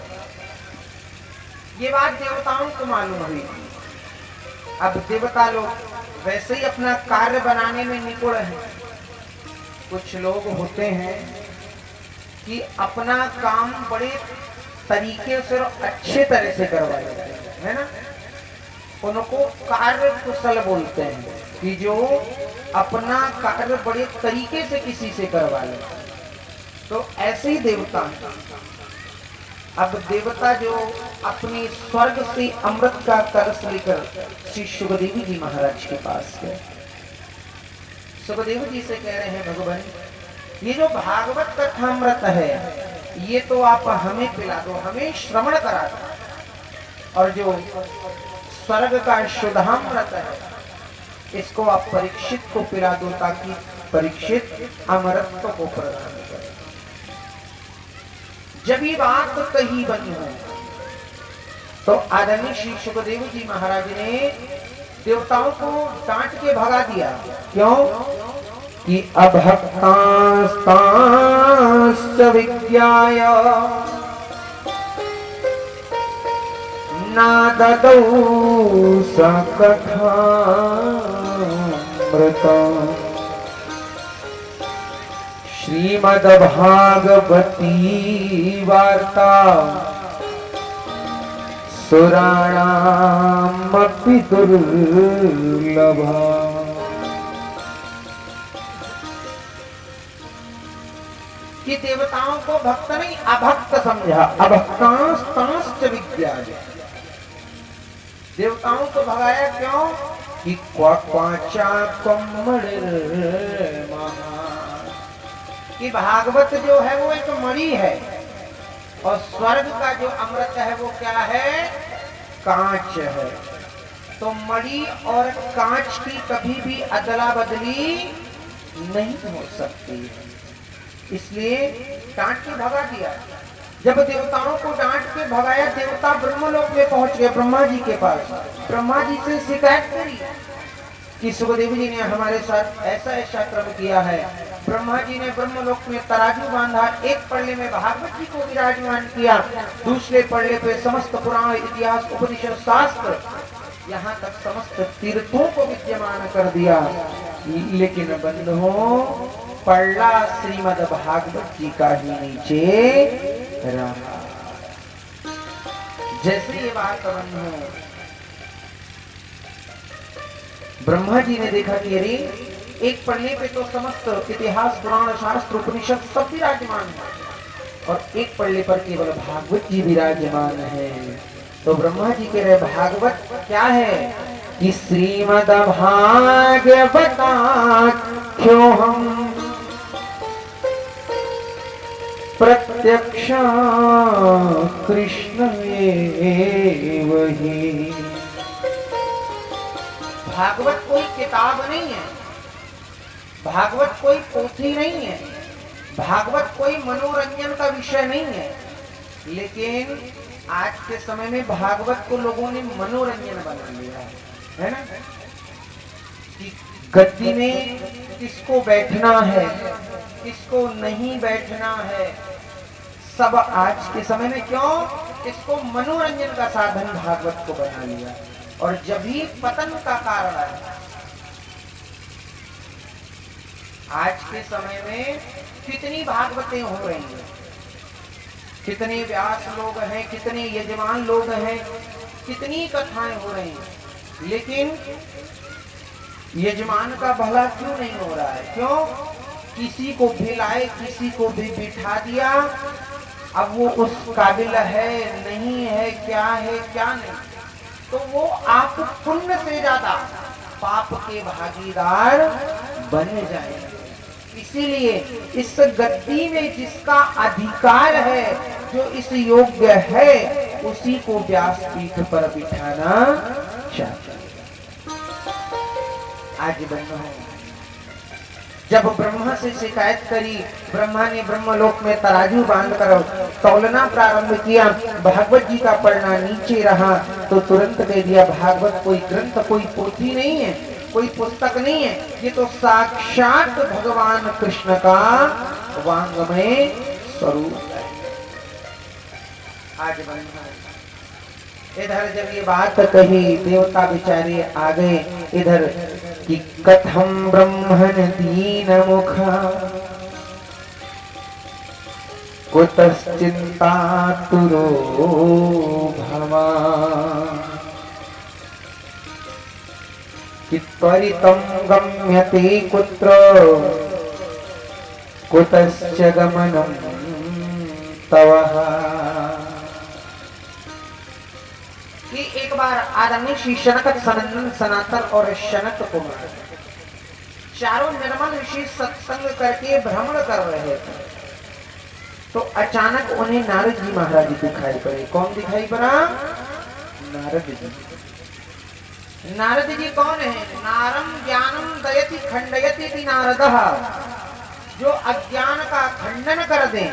Speaker 3: ये बात देवताओं को मालूम हुई। अब देवता लोग वैसे ही अपना कार्य बनाने में निपुण हैं। कुछ लोग होते हैं कि अपना काम बड़े तरीके से और अच्छे तरह से करवा लेते हैं, है ना। उनको कार्य कुशल बोलते हैं कि जो अपना कार्य बड़े तरीके से किसी से करवा ले। तो ऐसे ही देवता हैं। अब देवता जो अपने स्वर्ग से अमृत का तरस लेकर श्री सुखदेव जी महाराज के पास गए। सुखदेव जी से कह रहे हैं भगवान ये जो भागवत कथामृत है ये तो आप हमें पिला दो, हमें श्रवण करा दो। और जो स्वर्ग का शुद्धामृत है इसको आप परीक्षित को पिला दो ताकि परीक्षित अमरत्व को प्रदान करे। जब ये बात कही बनी हो तो आदरणीय श्री सुखदेव जी महाराज ने देवताओं को डांट के भगा दिया। क्यों कि अभक्तांश्च विज्ञाय ना ददौ सकथामृतम् श्रीमद्भागवती वार्ता सुराणामपि दुर्लभा। कि देवताओं को भक्त नहीं अभक्त समझा। अभक्तांश्च विज्ञाय, देवताओं को भगाया। क्यों कि कि भागवत जो है वो एक मणि है और स्वर्ग का जो अमृत है वो क्या है? कांच है। तो मणि और कांच की कभी भी अदला बदली नहीं हो सकती, इसलिए डांट के भगा दिया। जब देवताओं को डांट के भगाया, देवता ब्रह्मलोक में पहुंच गए ब्रह्मा जी के पास। ब्रह्मा जी से शिकायत करी कि सुखदेव जी ने हमारे साथ ऐसा ऐसा कर्म किया है। ब्रह्मा जी ने ब्रह्मलोक में तराजू बांधा, एक पल्ले में भागवत जी को विराजमान किया, दूसरे पल्ले पे समस्त पुराण इतिहास उपनिषद शास्त्र, यहाँ तक समस्त तीर्थों को विद्यमान कर दिया। लेकिन बंधुओं, पल्ला श्रीमद् भागवत जी का ही नीचे रहा। जैसे ये बात बंधुओं, ब्रह्मा जी ने देखा कि अरे एक पन्ने पे तो समस्त इतिहास पुराण शास्त्र उपनिषद सब विराजमान है और एक पल्ले पर केवल भागवत जी विराजमान है। तो ब्रह्मा जी कह रहे भागवत क्या है कि श्रीमद् भागवताख्यो हम प्रत्यक्ष कृष्ण एव ही। भागवत कोई किताब नहीं है, भागवत कोई पोथी नहीं है, भागवत कोई मनोरंजन का विषय नहीं है। लेकिन आज के समय में भागवत को लोगों ने मनोरंजन बना लिया है ना, कि गद्दी में किसको बैठना है, किसको नहीं बैठना है, सब आज के समय में क्यों इसको मनोरंजन का साधन भागवत को बना लिया। और जब ही पतन का कारण है, आज के समय में कितनी भागवतें हो रही हैं, कितने व्यास लोग हैं, कितने यजमान लोग हैं, कितनी कथाएं हो रही हैं, लेकिन यजमान का भला क्यों नहीं हो रहा है? क्यों? किसी को भिलाए, किसी को भी बिठा दिया, अब वो उस काबिल है नहीं है, क्या है क्या नहीं, तो वो आप पुण्य से ज्यादा पाप के भागीदार बन जाएंगे। इसीलिए इस गद्दी में जिसका अधिकार है, जो इस योग्य है, उसी को व्यासपीठ पर बिठाना चाहिए। आज ब्रह्मा जब ब्रह्मा से शिकायत करी, ब्रह्मा ने ब्रह्मलोक में तराजू बांधकर तौलना प्रारंभ किया, भागवत जी का पढ़ना नीचे रहा तो तुरंत कह दिया भागवत कोई ग्रंथ, कोई पोथी नहीं है, कोई पुस्तक नहीं है, ये तो साक्षात भगवान कृष्ण का वांग्मय स्वरूप है। आज ब्रह्मा इधर जब ये बात कही, देवता बेचारे आ गए इधर कि कथम ब्रह्मण दीन मुखा कुतश्चिंतातुरो भवान् कि त्वरितं गम्यते कुत्र कुतश्च गमनं तव। कि एक बार आदरणीय श्री शनक सनंदन सनातन और शनक कुमार चारों निर्मल ऋषि सत्संग करके भ्रमण कर रहे थे, तो अचानक उन्हें नारद जी महाराज दिखाई पड़े। कौन दिखाई पड़ा? नारद जी। नारद जी कौन है? नारम ज्ञानम दयति खंडयति इति नारदः, जो अज्ञान का खंडन कर दे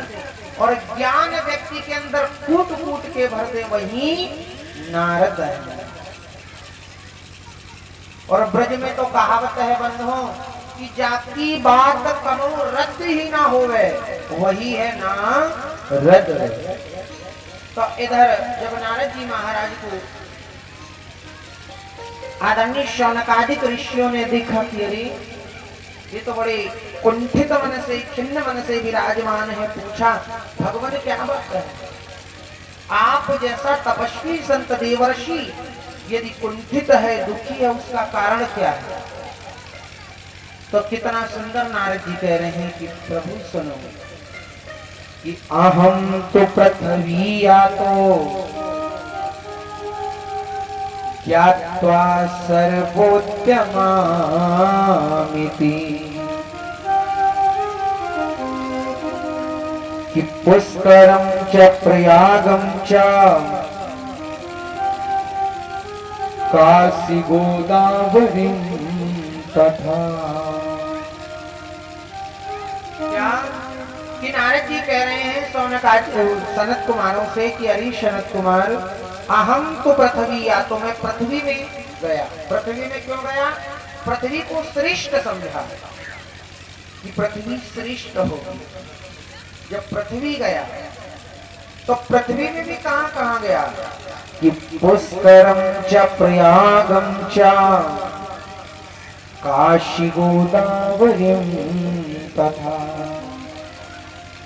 Speaker 3: और ज्ञान व्यक्ति के अंदर कूट कूट के भर दे, वही नारद है। और ब्रज में तो कहावत है बंधुओं कि जाकी बात कबो रद्द ही ना होवे, वही है नारद। तो इधर जब नारद जी महाराज को आदरणीय शौनकादिक ऋषियों ने देखा कि अरे ये तो बड़े कुंठित मन से, खिन्न मन से विराजमान है, पूछा भगवान क्या बात है? आप जैसा तपस्वी संत देवर्षि यदि कुंठित है, दुखी है, उसका कारण क्या है? तो कितना सुंदर नारद जी कह रहे हैं कि प्रभु सुनो कि अहम तो पृथ्वी आतो ज्ञात्वा सर्वोत्तमामिति कि पुष्करम च प्रयागम च काशी गोदावरी तथा। क्या कि नारद जी कह रहे हैं सनत कुमारों से कि अरे सनत कुमार, अहम तो पृथ्वी या, तो मैं पृथ्वी में गया। पृथ्वी में क्यों गया? पृथ्वी को श्रेष्ठ समझा कि पृथ्वी श्रेष्ठ होगी। जब पृथ्वी गया तो पृथ्वी में भी कहां कहां गया कि पुष्करम च प्रयागम च काशी गोदावरी तथा।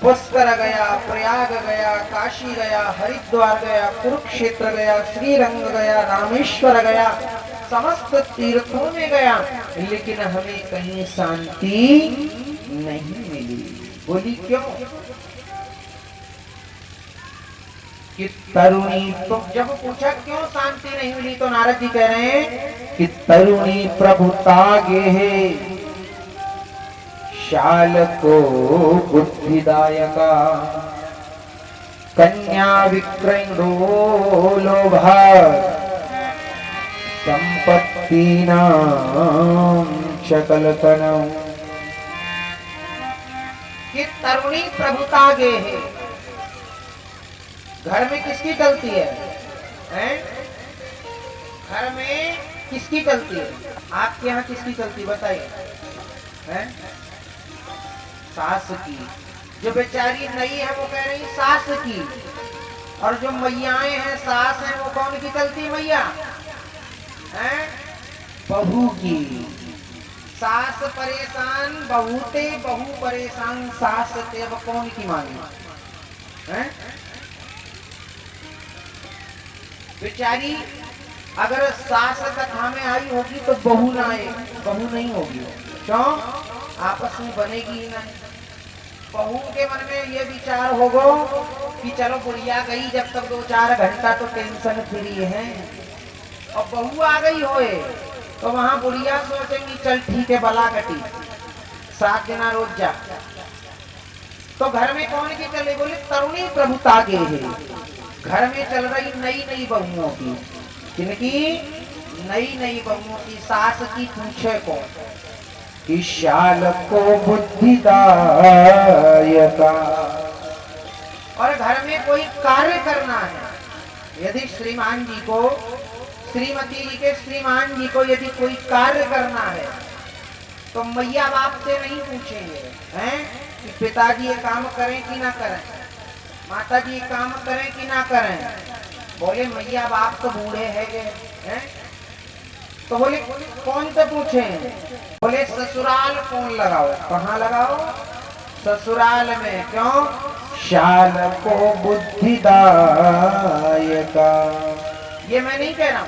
Speaker 3: पुष्कर गया, प्रयाग गया, काशी गया, हरिद्वार गया, कुरुक्षेत्र गया, श्रीरंग गया, रामेश्वर गया, समस्त तीर्थों में गया, लेकिन हमें कहीं शांति नहीं मिली। बोली क्यों? कि तरुणी, तो जब पूछा क्यों शांति नहीं मिली तो नारद जी कह रहे हैं कि तरुणी प्रभुतागे है शाल को बुद्धिदायका कन्या विक्रयणो लोभा संपत्ति नाम शकलतनम। कि तरुणी प्रभुतागे है, घर में किसकी चलती है? घर में किसकी चलती है? आपके यहाँ किसकी चलती है बताइए? सास की। जो बेचारी नई है वो कह रही सास की, और जो मैयाएं हैं सास हैं वो कौन की चलती है? मैया बहू की। सास परेशान बहू ते, बहू परेशान सास ते, अब कौन की मानी? बेचारी अगर सास कथा में आई होगी तो बहू ना आए, बहू नहीं होगी। क्यों? आपस में बनेगी ही नहीं। बहू के मन में ये विचार होगा कि चलो बुढ़िया गई, जब तक 2-4 घंटा तो टेंशन फ्री है। और बहू आ गई होए तो वहां बुढ़िया सोचेंगी चल ठीक है बला कटी, 7 दिन रोज जा। तो घर में कौन की चले? बोले तरुणी प्रभुता के है। घर में चल रही नई नई बहुओं की। किनकी? नई नई बहुओं की। सास की पूछे कौन? कि शाल को बुद्धिदायका। और घर में कोई कार्य करना है, यदि श्रीमान जी को, श्रीमती जी के श्रीमान जी को यदि कोई कार्य करना है तो मैया बाप से नहीं पूछेंगे हैं कि पिताजी ये काम करें कि ना करें, माता जी ये काम करें कि ना करें। बोले मैया बाप तो बूढ़े हैं। तो बोले कौन से पूछे? बोले ससुराल कौन लगाओ? कहाँ लगाओ? ससुराल में। क्यों? शाल को बुद्धिदायका। ये मैं नहीं कह रहा हूं,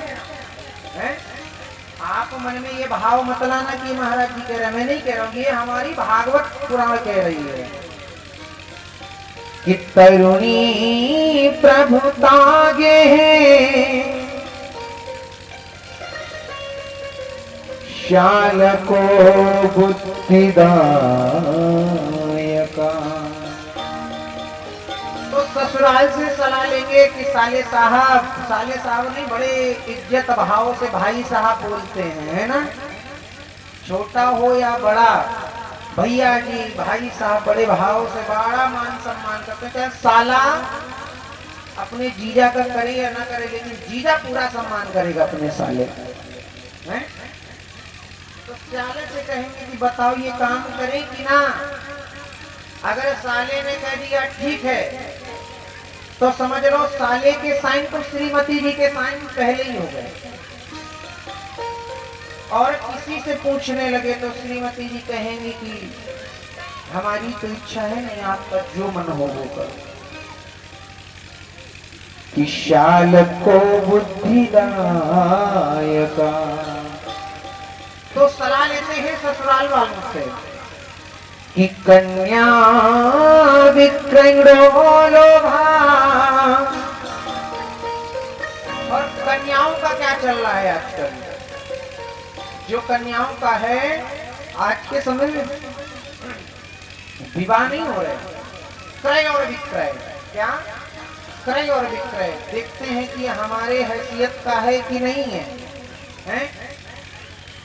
Speaker 3: आप मन में ये भाव मत लाना कि महाराज जी कह रहे हैं, मैं नहीं कह रहा हूं, ये हमारी भागवत पुराण कह रही है कि तरुणी प्रभुतागे है शाल को बुद्धिदायका। तो ससुराल से सलाह लेंगे कि साले साहब नहीं, बड़े इज्जत भाव से भाई साहब बोलते हैं, है ना। छोटा हो या बड़ा, भैया जी भाई साहब बड़े भाव से बड़ा मान सम्मान करते हैं। चाहे साला अपने जीजा का करे या ना करे, लेकिन जीजा पूरा सम्मान करेगा अपने साले का, हैं? तो साले से कहेंगे कि बताओ ये काम करें कि ना। अगर साले ने कह दिया ठीक है, तो समझ लो साले के साइन तो श्रीमती जी के साइन पहले ही हो गए। और किसी से पूछने लगे तो श्रीमती जी कहेंगी कि हमारी तो इच्छा है नहीं, आपका जो मन हो वो करो। कि शाल को बुद्धिदायका, तो सलाह लेते हैं ससुराल वालों से कि कन्या विक्रयणो लोभा। और कन्याओं का क्या चल रहा है आजकल? जो कन्याओं का है आज के समय में विवाह नहीं हो रहे, क्रय और विक्रय। क्या क्रय और विक्रय? देखते हैं कि हमारे हैसियत का है कि नहीं है, हैं?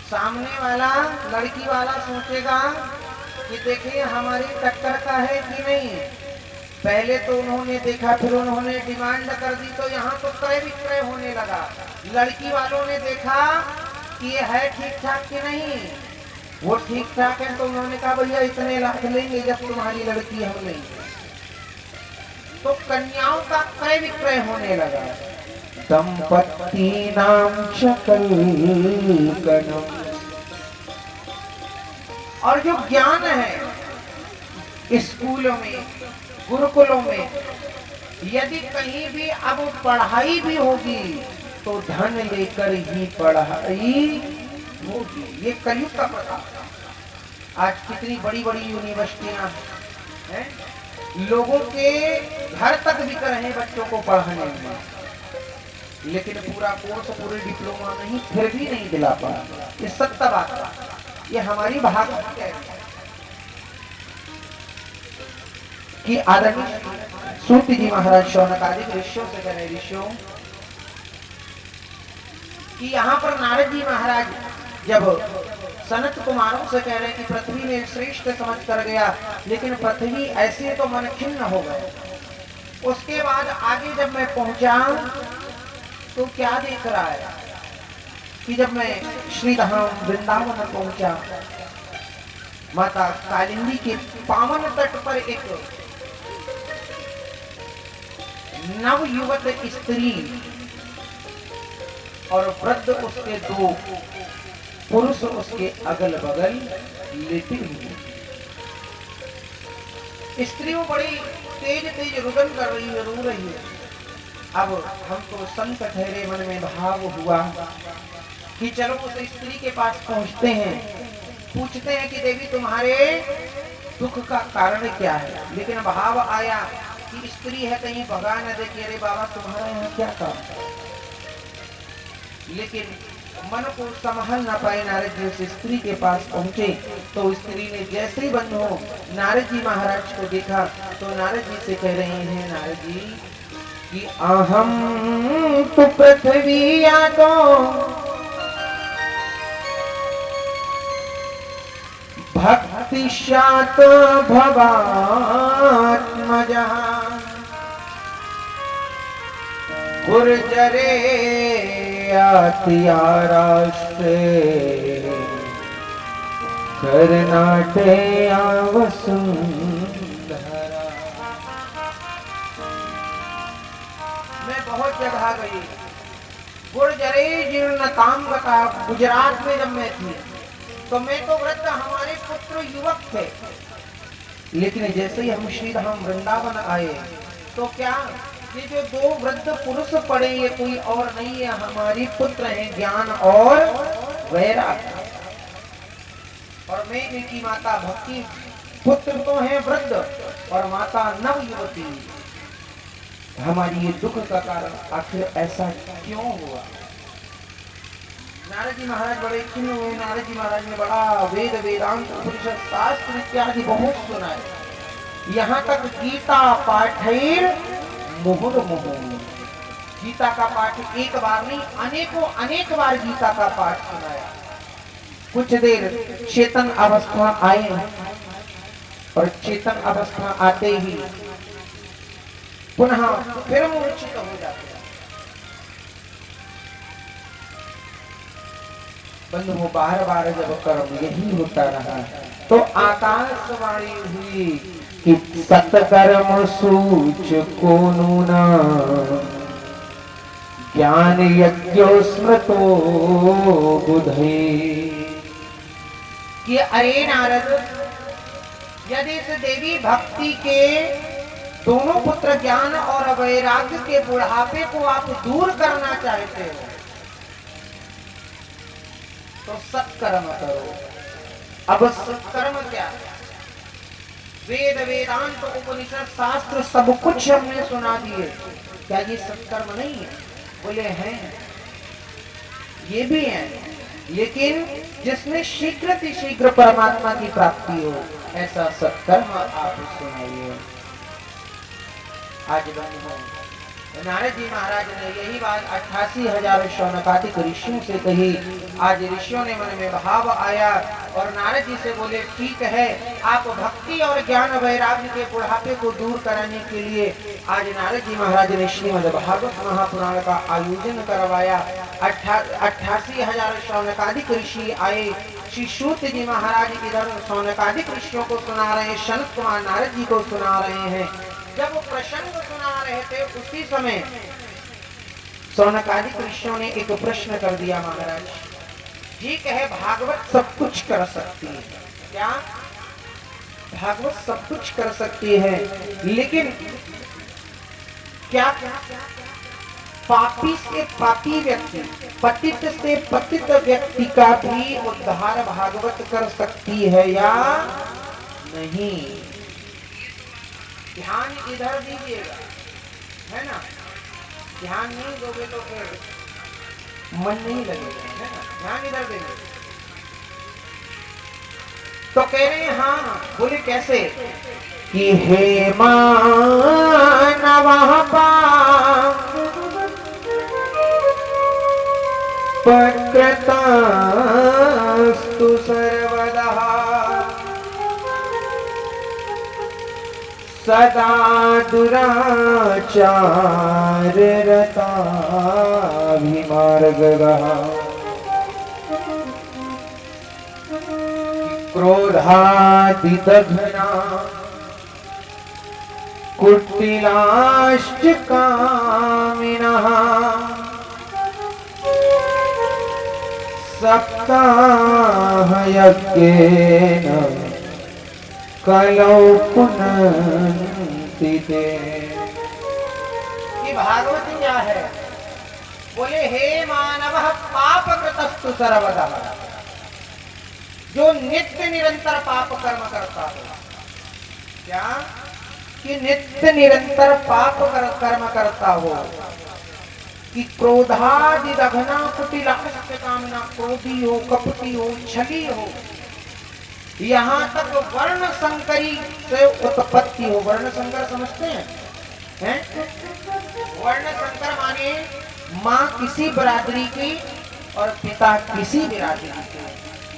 Speaker 3: सामने वाला लड़की वाला सोचेगा कि देखिए हमारी टक्कर का है कि नहीं है। पहले तो उन्होंने देखा, फिर उन्होंने डिमांड कर दी, तो यहाँ तो क्रय विक्रय होने लगा। लड़की वालों ने देखा कि ये है ठीक ठाक कि नहीं, वो ठीक ठाक है, तो उन्होंने कहा भैया इतने लाख लेंगे जब तुम्हारी लड़की हम लेंगे। तो कन्याओं का क्रय विक्रय होने लगा। दंपत्ति नाम शकल गणम। और जो ज्ञान है स्कूलों में, गुरुकुलों में, यदि कहीं भी अब पढ़ाई भी होगी तो धन लेकर ही पढ़ाई होगी। ये कलयुग का प्रताप। आज कितनी बड़ी बड़ी यूनिवर्सिटियां हैं, लोगों के घर तक बिक रहे हैं बच्चों को पढ़ाने में, लेकिन पूरा कोर्स, पूरे डिप्लोमा नहीं, फिर भी नहीं दिला पा। ये सत्य बात है, ये हमारी भागवत है कि आदरणीय सूत जी महाराज शौनक आदि ऋषियों से कह रहे, ऋषियों कि यहाँ पर नारद जी महाराज जब सनत कुमारों से कह रहे कि पृथ्वी में श्रेष्ठ समझ कर गया, लेकिन पृथ्वी ऐसे तो मन खिन्न हो गए। उसके बाद आगे जब मैं पहुंचा तो क्या देख रहा है कि जब मैं श्री धाम वृंदावन पहुंचा, माता कालिंदी के पावन तट पर एक नवयुवत स्त्री और वृद्ध उसके दो पुरुष उसके अगल बगल लेटे हुए। स्त्री वो बड़ी तेज तेज रुदन कर रही है, रो रही है। अब हम तो संत ठहरे, मन में भाव हुआ कि चलो उस स्त्री के पास पहुंचते हैं, पूछते हैं कि देवी तुम्हारे दुख का कारण क्या है। लेकिन भाव आया कि स्त्री है, कहीं भगा न दे कि अरे बाबा तुम्हारा यहाँ क्या काम है। लेकिन मन को संभाल न पाए, नारद जी उस स्त्री के पास पहुंचे तो स्त्री ने जैसे ही बंद हो नारद जी महाराज को देखा तो नारद जी से कह रहे हैं, नारद जी कि अहम तु पृथ्वी यातो भक्ति शात भवात्मजा गुर्जरे आतिया राष्ट्रे कर्नाटे वसुंधरा। मैं बहुत जगह गई, गुर्जरे जीर्णताम गता, गुजरात में जब मैं थी तो मैं तो वृद्ध, हमारे पुत्र युवक थे, लेकिन जैसे ही हम श्री धाम वृंदावन आए तो क्या ये जो दो वृद्ध पुरुष पड़े ये कोई और नहीं है, हमारी पुत्र हैं ज्ञान और वैराग्य। और मैं इनकी माता भक्ति, पुत्र तो हैं वृद्ध और माता नव युवती। हमारी ये दुख का कारण आखिर ऐसा क्यों हुआ? नारद जी महाराज बड़े खिन्न हुए। नारद जी महाराज ने बड़ा वेद वेदांत उपनिषद शास्त्र इत्यादि बहुत सुनाए, यहाँ तक गीता पाठैर मुहुर्मुहु। गीता का पाठ एक बार नहीं, अनेक बार गीता का पाठ सुनाया। कुछ देर चेतन अवस्था आए और चेतन अवस्था आते ही पुनः फिर मूर्छित हो जाते हैं। बंधु बार बार जब कर्म यही होता रहा तो आकाशवाणी हुई कि सत्कर्म सूच कोनु न ज्ञान यज्ञो स्मृतो बुधे। कि अरे नारद, यदि इस देवी भक्ति के दोनों पुत्र ज्ञान और वैराग्य के बुढ़ापे को आप दूर करना चाहते हो तो सत्कर्म करो। अब सत्कर्म क्या? वेद वेदांत उपनिषद शास्त्र सब कुछ हमने सुना दिए, क्या ये सत्कर्म नहीं है? बोले हैं, ये भी है, लेकिन जिसमें शीघ्र परमात्मा की प्राप्ति हो ऐसा सत्कर्म आप सुनाइए। आज बंधु नारद जी महाराज ने यही बात 88,000 शौनकादिक ऋषियों से कही। आज ऋषियों ने मन में भाव आया और नारद जी से बोले, ठीक है, आप भक्ति और ज्ञान वैराग्य के बुढ़ापे को दूर कराने के लिए आज नारद जी महाराज ने श्रीमद् भागवत महापुराण का आयोजन करवाया। 88,000 शौनकादिक ऋषि आए। श्री सूत जी महाराज इधर शौनकादिक ऋषियों को सुना रहे हैं, सनत कुमार नारद जी को सुना रहे हैं। जब वो प्रसंग सुना रहे थे उसी समय शौनकादिक ऋषियों ने एक प्रश्न कर दिया, महाराज जी कहे भागवत सब कुछ कर सकती है क्या? भागवत सब कुछ कर सकती है, लेकिन क्या पापी से पापी व्यक्ति, पतित से पतित व्यक्ति का भी उद्धार भागवत कर सकती है या नहीं? ध्यान इधर दीजिएगा, है ना? ध्यान नहीं दोगे तो फिर मन नहीं लगेगा, है ना? ध्यान इधर देंगे तो कह रहे हैं हाँ। बोले कैसे? कि हे मानवः प्रकृतास्तु सर्वदा सदा दुराचाररता विमार्गः क्रोधादिदघ्ना कुटिलाश्च कामिनः सप्ताहयज्ञेन कलौ पुनन्ति ते। ये भागवत क्या है? बोले हे मानवः पापकृतस्तु सर्वदा, जो नित्य निरंतर पाप कर्म करता हो। क्या? कि नित्य निरंतर पाप कर्म करता हो। कि क्रोधादि दघना कुटिलाश्च कामना, क्रोधी हो, कपटी हो, छली हो, यहाँ तक वर्ण संकरी से उत्पत्ति हो। वर्ण संकर समझते हैं? वर्ण संकर माने माँ किसी बिरादरी की और पिता किसी बिरादरी की।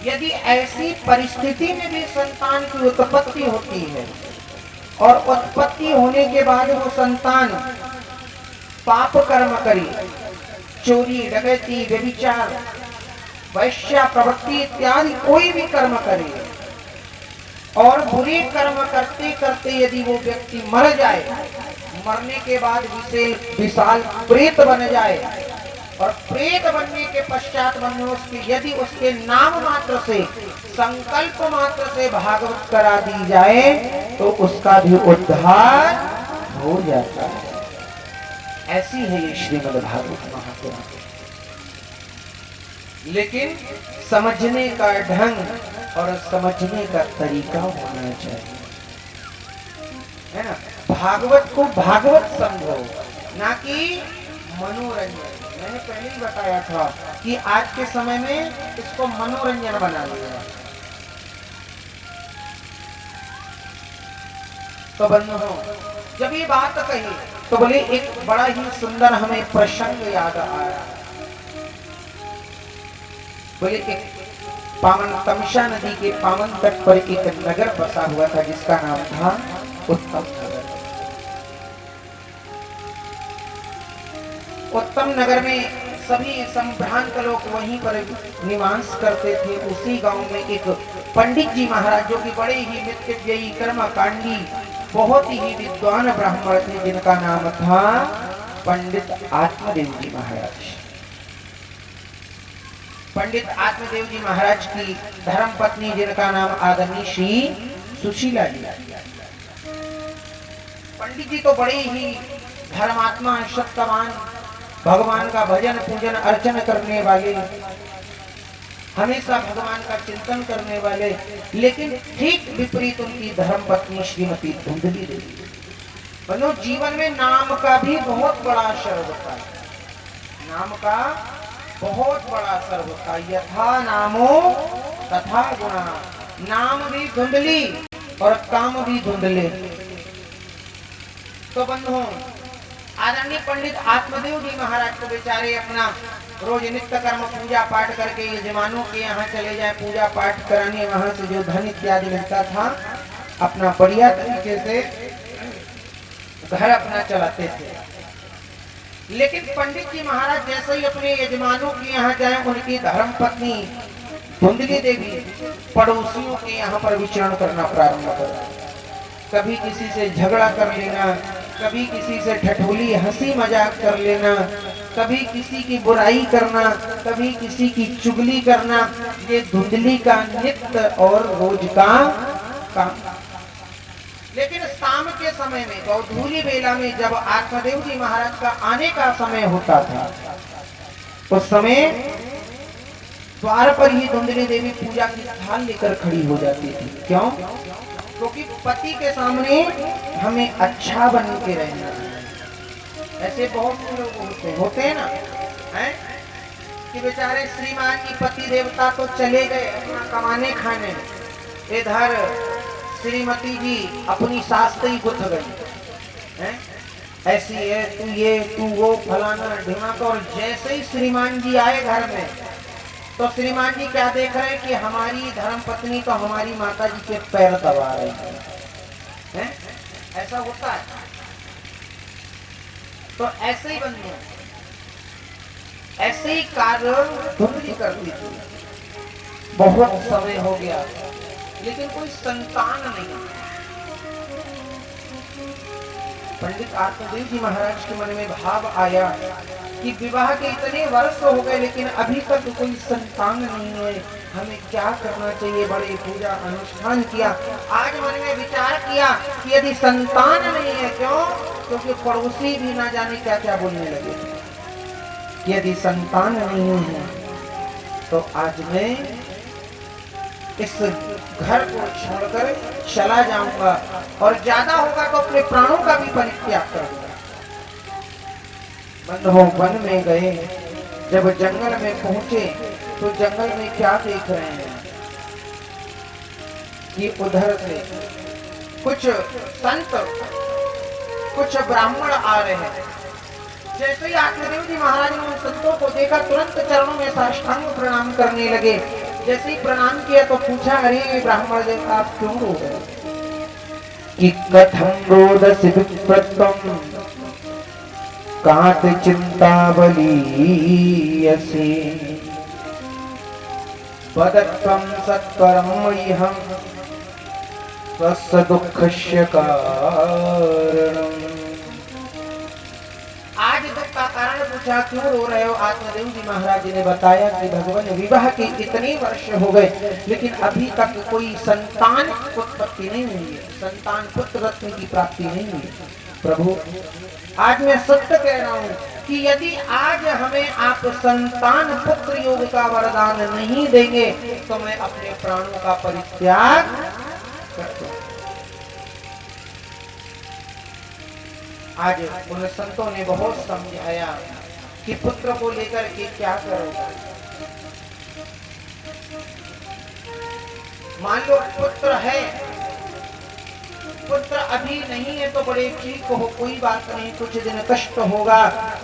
Speaker 3: यदि ऐसी परिस्थिति में भी संतान की उत्पत्ति होती है और उत्पत्ति होने के बाद वो संतान पाप कर्म करे, चोरी, डकैती, व्यभिचार, वैश्या प्रवृत्ति इत्यादि कोई भी कर्म करे और बुरे कर्म करते करते यदि वो व्यक्ति मर जाए, मरने के बाद विशाल प्रेत बन जाए और प्रेत बनने के पश्चात यदि उसके नाम मात्र से, संकल्प मात्र से भागवत करा दी जाए तो उसका भी उद्धार हो जाता है। ऐसी है ये श्रीमद् भागवत महापुराण। लेकिन समझने का ढंग और समझने का तरीका होना चाहिए, है ना? भागवत को भागवत समझो, ना कि मनोरंजन। मैंने पहले ही बताया था कि आज के समय में इसको मनोरंजन बना लिया। तो बंधुओं, जब ये बात कही तो बोले एक बड़ा ही सुंदर हमें प्रसंग याद आया। बोले एक पावन तमसा नदी के पावन तट पर एक नगर बसा हुआ था जिसका नाम था उत्तम नगर। उत्तम नगर में सभी संभ्रांत लोग वहीं पर निवास करते थे। उसी गांव में एक पंडित जी महाराज जो कि बड़े ही नित्यव्ययी कर्मकांडी बहुत ही विद्वान ब्राह्मण थे जिनका नाम था पंडित आत्मदेव जी महाराज। पंडित आत्मदेव जी महाराज की धर्म पत्नी जिनका नाम आदरणीय श्री सुशीला जी। पंडित जी तो बड़े ही धर्मात्मा सत्यवान, भगवान का भजन पूजन अर्चन करने वाले, हमेशा भगवान का चिंतन करने वाले, लेकिन ठीक विपरीत उनकी धर्म पत्नी श्रीमती धुंधली देवी। बनो जीवन में नाम का भी बहुत बड़ा असर होता है, नाम का बहुत बड़ा असर होता है। यथा नामो तथा गुणा, नाम भी धुंधली और काम भी धुंधले। तो बंधुओं आदरणीय पंडित आत्मदेव जी महाराज को बेचारे अपना रोज नित्य कर्म पूजा पाठ करके यजमानों के यहाँ चले जाए, पूजा पाठ कराने, वहां से जो धन इत्यादि मिलता था अपना बढ़िया तरीके से घर अपना चलाते थे। लेकिन पंडित जी महाराज जैसे ही अपने यजमानों के यहाँ जाए, उनकी धर्म पत्नी धुंधली देवी पड़ोसियों के यहाँ पर विचरण करना प्रारंभ कर, कभी किसी से झगड़ा कर लेना, कभी किसी से ठठोली हंसी मजाक कर लेना, कभी किसी की बुराई करना, कभी किसी की चुगली करना। ये धुंधली का नित्य और रोज का काम। लेकिन शाम के समय में गौधूली बेला में जब आत्मदेव जी महाराज का आने का समय होता था, उस समय द्वार पर ही धुंधली देवी पूजा की थाल लेकर खड़ी हो जाती थी। क्यों? क्योंकि पति के सामने हमें अच्छा बन के रहना है। ऐसे बहुत से लोग होते हैं ना, हैं कि बेचारे श्रीमान की पति देवता तो चले गए अपना कमाने खाने, इधर श्रीमती जी अपनी सास से ही गुथ गई, हैं ऐसी है तू ये तू वो फलाना ढिमाका। और जैसे ही श्रीमान जी आए घर में तो श्रीमान जी क्या देख रहे हैं कि हमारी धर्म पत्नी तो हमारी माता जी के पैर दबा रही है। ऐसा होता है। तो ऐसे ही बंधु ऐसे ही कार्य धुंधली करती थी। बहुत समय हो गया लेकिन कोई संतान नहीं। पंडित आत्मदेव जी महाराज के मन में भाव आया कि विवाह के इतने वर्ष हो गए लेकिन अभी तक कोई संतान नहीं है, हमें क्या करना चाहिए। बड़े पूजा अनुष्ठान किया, आज मन में विचार किया कि यदि संतान नहीं है, क्यों? क्योंकि पड़ोसी भी ना जाने क्या क्या बोलने लगे। यदि संतान नहीं है तो आज मैं इस घर को छोड़कर चला जाऊंगा और ज्यादा होगा तो अपने प्राणों का भी परित्याग करूंगा। बंधुओं वन में गए, जब जंगल में पहुंचे तो जंगल में क्या देख रहे हैं कि उधर से कुछ संत कुछ ब्राह्मण आ रहे हैं। जैसे ही आत्मदेव जी महाराज ने उन संतों को देखा तुरंत चरणों में साष्टांग प्रणाम करने लगे। जैसे ही प्रणाम किया तो पूछा, अरे ब्राह्मण देव आप क्यों रो रहे? कि कथम रोदसी विप्रत्वम काट चिंतावली यसी पदत्वम सत्कर्म मह्यम स्वस्य दुःखस्य कारणम। आज दुख का कारण पूछा, क्यों रो रहे हो? आत्मदेव जी महाराज जी ने बताया कि भगवान विवाह के इतने वर्ष हो गए लेकिन अभी तक कोई संतान उत्पत्ति नहीं हुई है, संतान पुत्र रत्न की प्राप्ति नहीं हुई। प्रभु आज मैं सत्य कह रहा हूँ कि यदि आज हमें आप संतान पुत्र योग का वरदान नहीं देंगे तो मैं अपने प्राणों का परित्याग कर दूंगा। आज उन संतों ने बहुत समझाया कि पुत्र को लेकर के क्या करोगे। मान लो पुत्र है पुत्र अभी नहीं है तो बड़े ठीक हो, कोई बात नहीं, कुछ दिन कष्ट होगा,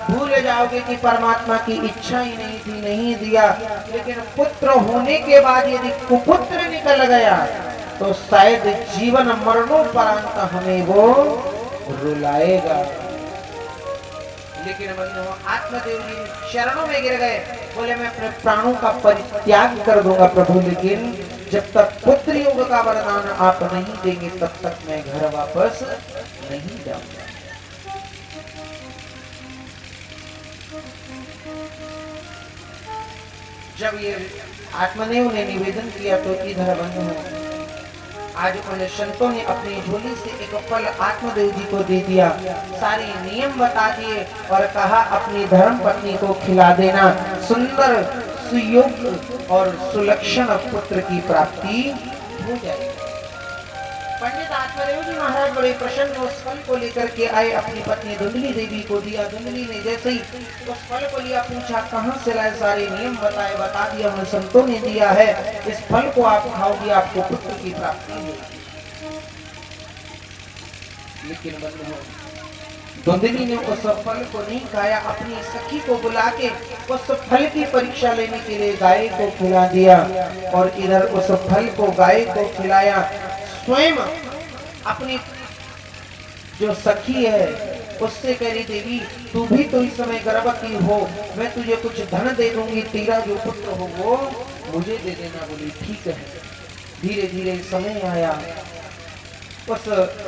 Speaker 3: भूल जाओगे कि परमात्मा की इच्छा ही नहीं थी, नहीं दिया। लेकिन पुत्र होने के बाद यदि कुपुत्र निकल गया तो शायद जीवन मरणोपरांत हमें वो रुलाएगा। लेकिन आत्मदेव जी शरणों में गिर गए, बोले मैं अपने प्राणों का परित्याग कर दूंगा प्रभु, लेकिन जब तक पुत्र योग का वरदान आप नहीं देंगे तब तक मैं घर वापस नहीं जाऊंगा। जब ये आत्मदेव ने निवेदन किया तो इधर बंधु आज उन संतों ने अपनी झोली से एक फल आत्मदेव जी को दे दिया, सारे नियम बता दिए और कहा अपनी धर्म पत्नी को खिला देना, सुंदर सुयोग्य और सुलक्षण पुत्र की प्राप्ति हो जाएगी। पंडित आत्मदेव जी महाराज बड़े प्रसन्न उस फल को लेकर के आए, अपनी पत्नी धुंधली देवी को दिया। धुंधली ने जैसे ही उस फल को लिया, पूछा कहाँ से लाए, सारे नियम बताए, बता दिया, उन संतों ने दिया है, इस फल को आप खाओगे आपको पुत्र की प्राप्ति होगी। लेकिन धुंधली ने उस फल को नहीं खाया, अपनी सखी को बुला के उस फल की परीक्षा लेने के लिए गाय को खिला दिया और इधर उस फल को गाय को खिलाया। स्वयं अपनी जो सखी है उससे कह रही देवी तू भी तो इस समय गर्भवती हो, मैं तुझे कुछ धन दे दूंगी, तेरा जो पुत्र हो वो मुझे दे देना। बोली ठीक है। धीरे धीरे समय आया, उस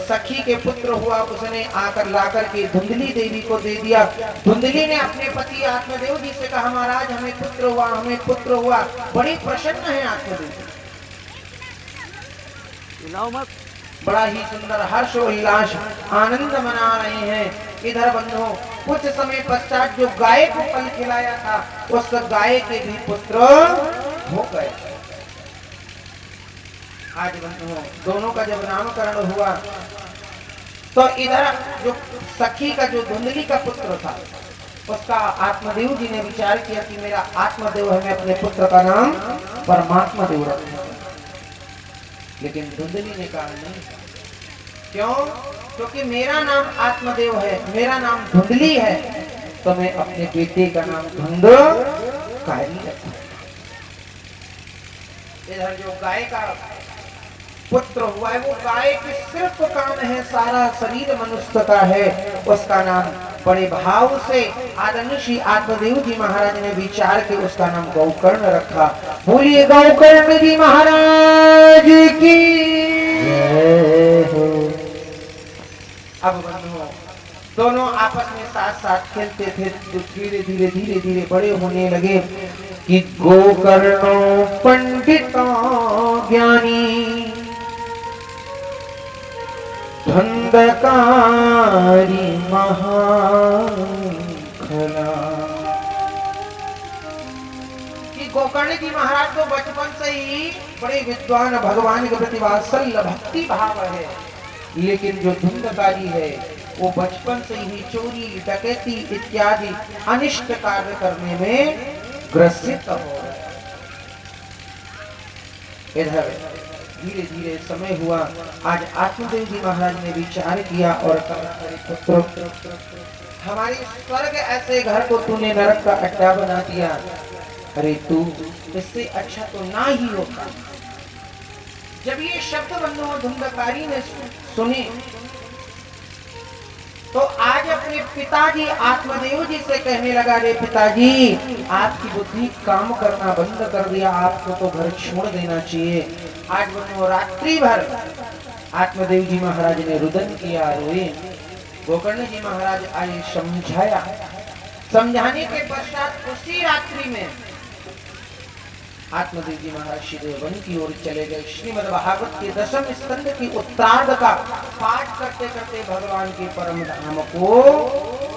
Speaker 3: सखी के पुत्र हुआ, उसने आकर लाकर के धुंधली देवी को दे दिया। धुंधली ने अपने पति आत्मदेव जी से कहा महाराज हमें पुत्र हुआ, हमें पुत्र हुआ। बड़ी प्रसन्न है आत्मदेव, बड़ा ही सुंदर हर्ष उल्लास आनंद मना रहे हैं। इधर बंधुओं कुछ समय पश्चात जो गाय को फल खिलाया था उस गाय के भी पुत्र हो गए। आज बंधुओं दोनों का जब नामकरण हुआ तो इधर जो सखी का जो धुंधली का पुत्र था उसका आत्मदेव जी ने विचार किया कि मेरा आत्मदेव है, मैं अपने पुत्र का नाम परमात्मा देव रखूंगा। लेकिन धुंधली ने कहा नहीं, क्यों? क्योंकि मेरा नाम आत्मदेव है, मेरा नाम धुंधली है, तो मैं अपने बेटे का नाम धुंधकारी रखूंगा। इधर जो गाय का पुत्र हुआ है वो गाय के सिर्फ काम है, सारा शरीर मनुष्य का है, उसका नाम बड़े भाव से आदरणीय श्री आत्मदेव जी महाराज ने विचार के उसका नाम गौकर्ण रखा। बोलिए गौकर्ण जी महाराज की जय हो। अब बंधुओं दोनों आपस में साथ साथ खेलते थे, तो धीरे धीरे धीरे धीरे बड़े होने लगे कि गोकर्णो पंडितो ज्ञानी धंधकारी महाखला। कि गोकर्ण जी महाराज तो बचपन से ही बड़े विद्वान, भगवान के प्रति वात्सल्य भक्ति भाव है, लेकिन जो धुंधकारी है वो बचपन से ही चोरी डकैती इत्यादि अनिष्ट कार्य करने में ग्रसित हो रहा है। इधर धीरे धीरे समय हुआ, आज आत्मदेव जी महाराज ने विचार किया और पुत्र हमारे स्वर्ग ऐसे घर को तूने नरक का अड्डा बना दिया, अरे तू इससे अच्छा तो ना ही होता। जब ये शब्द बंधुओं धुंधकारी ने सुने तो आज अपने पिताजी आत्मदेव जी से कहने लगा, रे पिताजी आपकी बुद्धि काम करना बंद कर दिया, आपको तो घर छोड़ देना चाहिए। आज बंधुओं रात्रि भर आत्मदेव जी महाराज ने रुदन किया, रोए। गोकर्ण जी महाराज आए, समझाया, समझाने के पश्चात उसी रात्रि में आत्मदेव जी महाराज श्री वन की ओर चले गए। श्रीमद् भागवत के 10वें स्कंद की उत्तरार्ध का पाठ करते करते भगवान के परम धाम को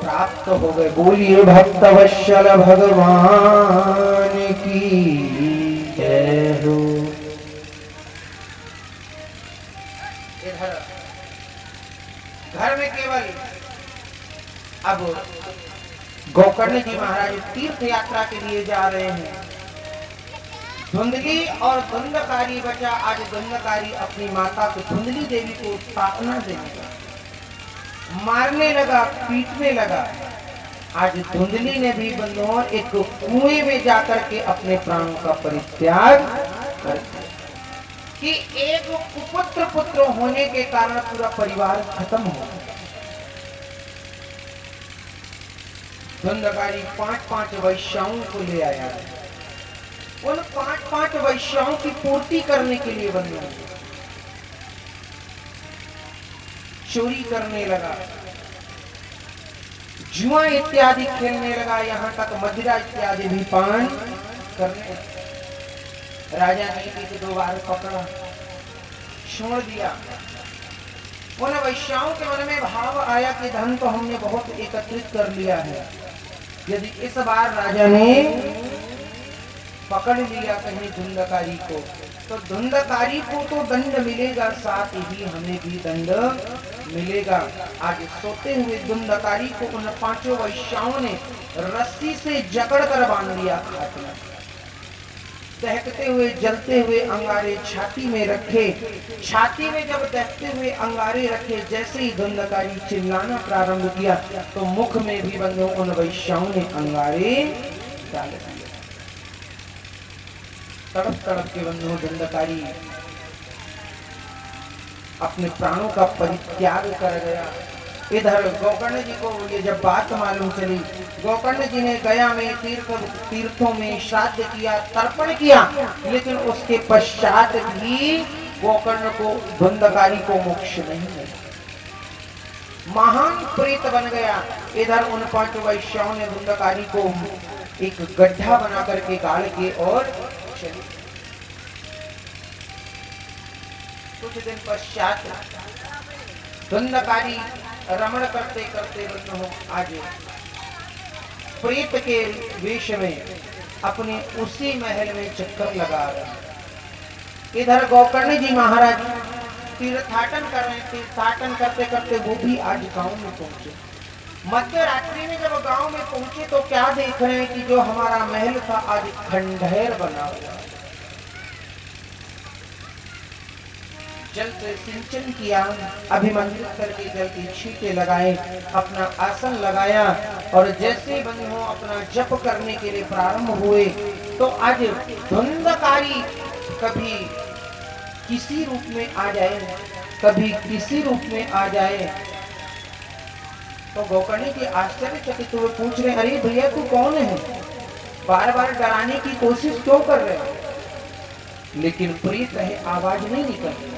Speaker 3: प्राप्त हो गए। बोलिए भक्तवत्सल भगवान की जय हो। इधर घर में केवल अब गोकर्ण जी महाराज तीर्थ यात्रा के लिए जा रहे हैं। धुंधली और धुंधकारी बचा। आज धुंधकारी अपनी माता को धुंधली देवी को स्थापना देने लगा, मारने लगा, पीटने लगा। आज धुंधली ने भी बंधुओं एक कुएं में जाकर के अपने प्राणों का परित्याग कर दिया कि एक कुपुत्र पुत्र होने के कारण पूरा परिवार खत्म हो गया। धुंधकारी 5-5 वैश्याओं को ले आया। उन 5-5 वैश्याओं की पूर्ति करने के लिए बंधु चोरी करने लगा, जुआ इत्यादि खेलने लगा, यहाँ तक मदिरा इत्यादि भी पान करने। राजा ने एक 2 बार पकड़ा, छोड़ दिया। उन वैश्याओं के मन में भाव आया कि धन तो हमने बहुत एकत्रित कर लिया है, यदि इस बार राजा ने पकड़ लिया कहीं धुंधकारी को, तो धुंधकारी को तो दंड मिलेगा, साथ ही हमें भी दंड मिलेगा। आज सोते हुए धुंधकारी को उन 5 वैश्याओं ने रस्सी से जकड़ कर बांध दिया खाट में। दहकते हुए जलते हुए अंगारे छाती में रखे। छाती में जब दहकते हुए अंगारे रखे, जैसे ही धुंधकारी चिल्लाना प्रारंभ किया तो मुख में भी बंधु उन वैश्याओं ने अंगारे डाल दिए। तड़प तड़प के बंधु धुंधकारी अपने प्राणों का परित्याग कर गया। इधर गोकर्ण जी को ये जब बात मालूम चली, गोकर्ण जी ने गया में तीर्थों में श्राद्ध किया, तर्पण किया, लेकिन उसके पश्चात भी गोकर्ण को धुंधकारी को मोक्ष नहीं मिला, महान प्रेत बन गया। इधर उन 5 वैश्याओं ने धुंधकारी को एक गड्ढा बना करके गाड़ के और चली। कुछ दिन पश्चात धुंधकारी रमण करते करते आज प्रेत के वेश में अपने उसी महल में चक्कर लगा रहे। इधर गोकर्ण जी महाराज तीर्थाटन कर रहे। तीर्थाटन करते करते वो भी आज गांव में पहुंचे। मध्य रात्रि में जब गांव में पहुंचे तो क्या देख रहे हैं कि जो हमारा महल था आज खंडहर बना हुआ। जल से सिंचन किया, अभिमंत्रित करके जल की छींटे लगाए, अपना आसन लगाया और जैसे बंधु अपना जप करने के लिए प्रारंभ हुए तो आज धुंधकारी कभी किसी रूप में आ जाए, कभी किसी रूप में आ जाए। तो गोकर्ण जी आश्चर्यचकित हुए पूछ रहे, अरे भैया तू कौन है, बार बार डराने की कोशिश क्यों कर रहे हो? लेकिन प्रेत है, आवाज नहीं निकल रही।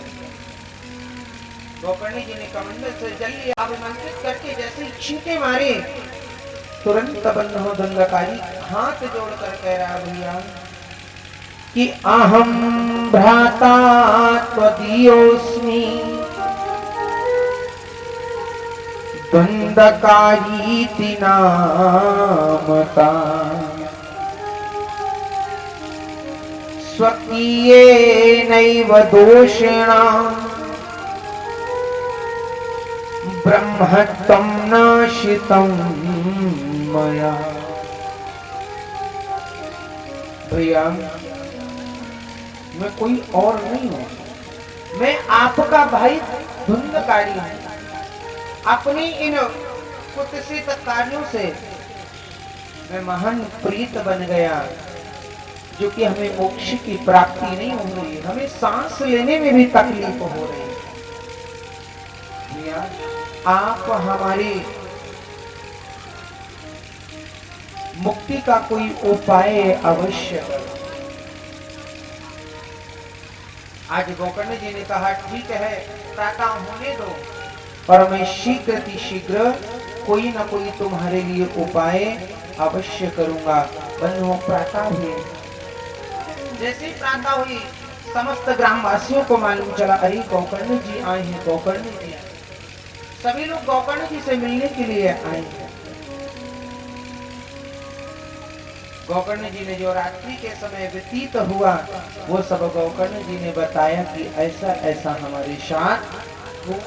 Speaker 3: गोकर्ण जी ने कमंडल से जल लिया, अभिमंत्रित करके जैसे छींटे मारे, तुरंत बंधु धुंधकारी हाथ जोड़कर कह रहा भैया कि अहम भ्राता त्वदीयोऽस्मि धुंधकारीति नामता स्वकीयेनैव दोषेण ब्रह्मत्वं नाशितं मया। भैया मैं कोई और नहीं हूं, मैं आपका भाई धुंधकारी हूं। अपनी इन कुत्सित कार्यों से मैं महान प्रीत बन गया, जो कि हमें मोक्ष की प्राप्ति नहीं हो रही, हमें सांस लेने में भी तकलीफ हो रही है। आप हमारी मुक्ति का कोई उपाय अवश्य करो। आज गोकर्ण जी ने कहा ठीक है, प्रातः होने दो और मैं शीघ्र कोई न कोई तुम्हारे लिए उपाय अवश्य करूंगा। बंधुओं प्रातः हुए, जैसे प्रातः हुई समस्त ग्रामवासियों को मालूम चला, अरे गोकर्ण जी आए हैं, गोकर्ण जी। सभी लोग गोकर्ण जी से मिलने के लिए आए हैं। गोकर्ण जी ने जो रात्रि के समय व्यतीत हुआ वो सब गोकर्ण जी ने बताया कि ऐसा ऐसा हमारे साथ हुआ।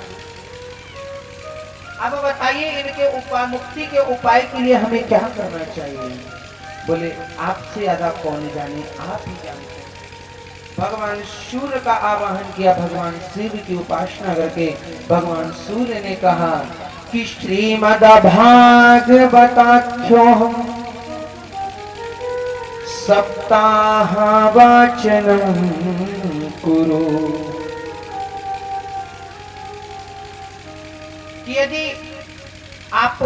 Speaker 3: अब बताइए इनके उपाय, मुक्ति के उपाय के लिए हमें क्या करना चाहिए? बोले आपसे ज्यादा कौन जाने, आप ही जानते हैं। भगवान सूर्य का आवाहन किया, भगवान शिव की उपासना करके भगवान सूर्य ने कहा कि श्रीमद् भागवताख्यो सप्ताह वाचनम कुरु। कि यदि आप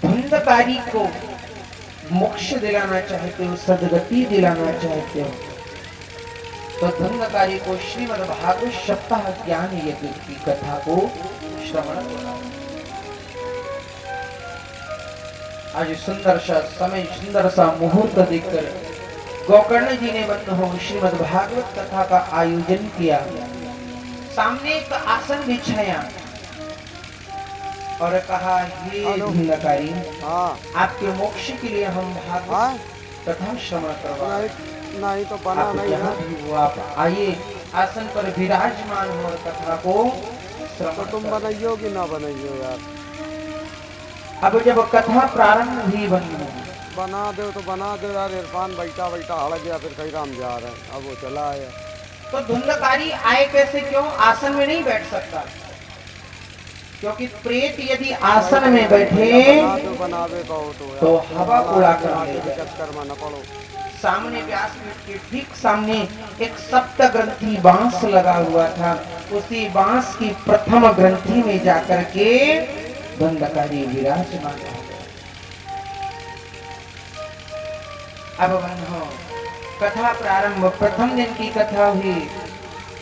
Speaker 3: धुंधकारी को मोक्ष दिलाना चाहते हो, सदगति दिलाना चाहते हो, तो धुंधकारी को श्रीमद् भागवत सप्ताह ज्ञान यज्ञ की कथा को श्रवण करो। आज सुंदर सा समय, सुंदर सा मुहूर्त देखकर गोकर्ण जी ने बंधुओं श्रीमद् भागवत कथा का आयोजन किया। सामने एक आसन बिछाया और कहा, हे धुंधकारी, आपके मोक्ष के लिए हम भागवत कथा श्रवण करवा।
Speaker 4: नहीं तो बना
Speaker 3: आप
Speaker 4: नहीं
Speaker 3: जहाँ
Speaker 4: है।
Speaker 3: भी हो, आप आइए आसन पर विराजमान हो और कथा को
Speaker 4: तो
Speaker 3: श्रवण
Speaker 4: तुम
Speaker 3: करो।
Speaker 4: बनाइयो कि ना बनाइयो यार।
Speaker 3: अब जब कथा प्रारंभ हुई बंधु,
Speaker 4: बना दो तो बना दो यार। इरफान बैठा बैठा हड़ गया, फिर कहीं राम जा रहे हैं। अब वो चला आया।
Speaker 3: तो धुंधकारी आए कैसे, क्यों आसन में नहीं बैठ सकता? क्योंकि प्रेत यदि आसन में बैठे
Speaker 4: बनावे कहो
Speaker 3: तो हवा उड़ा कर ले जाए।
Speaker 4: चक्कर में न पड़ो।
Speaker 3: सामने व्यासपीठ के ठीक सामने एक सप्त ग्रंथी बांस लगा हुआ था। उसी बांस की प्रथम ग्रंथि में जाकर के धुंधकारी विराजमान हो गए। अब बंधुओं, कथा प्रारंभ, प्रथम दिन की कथा हुई।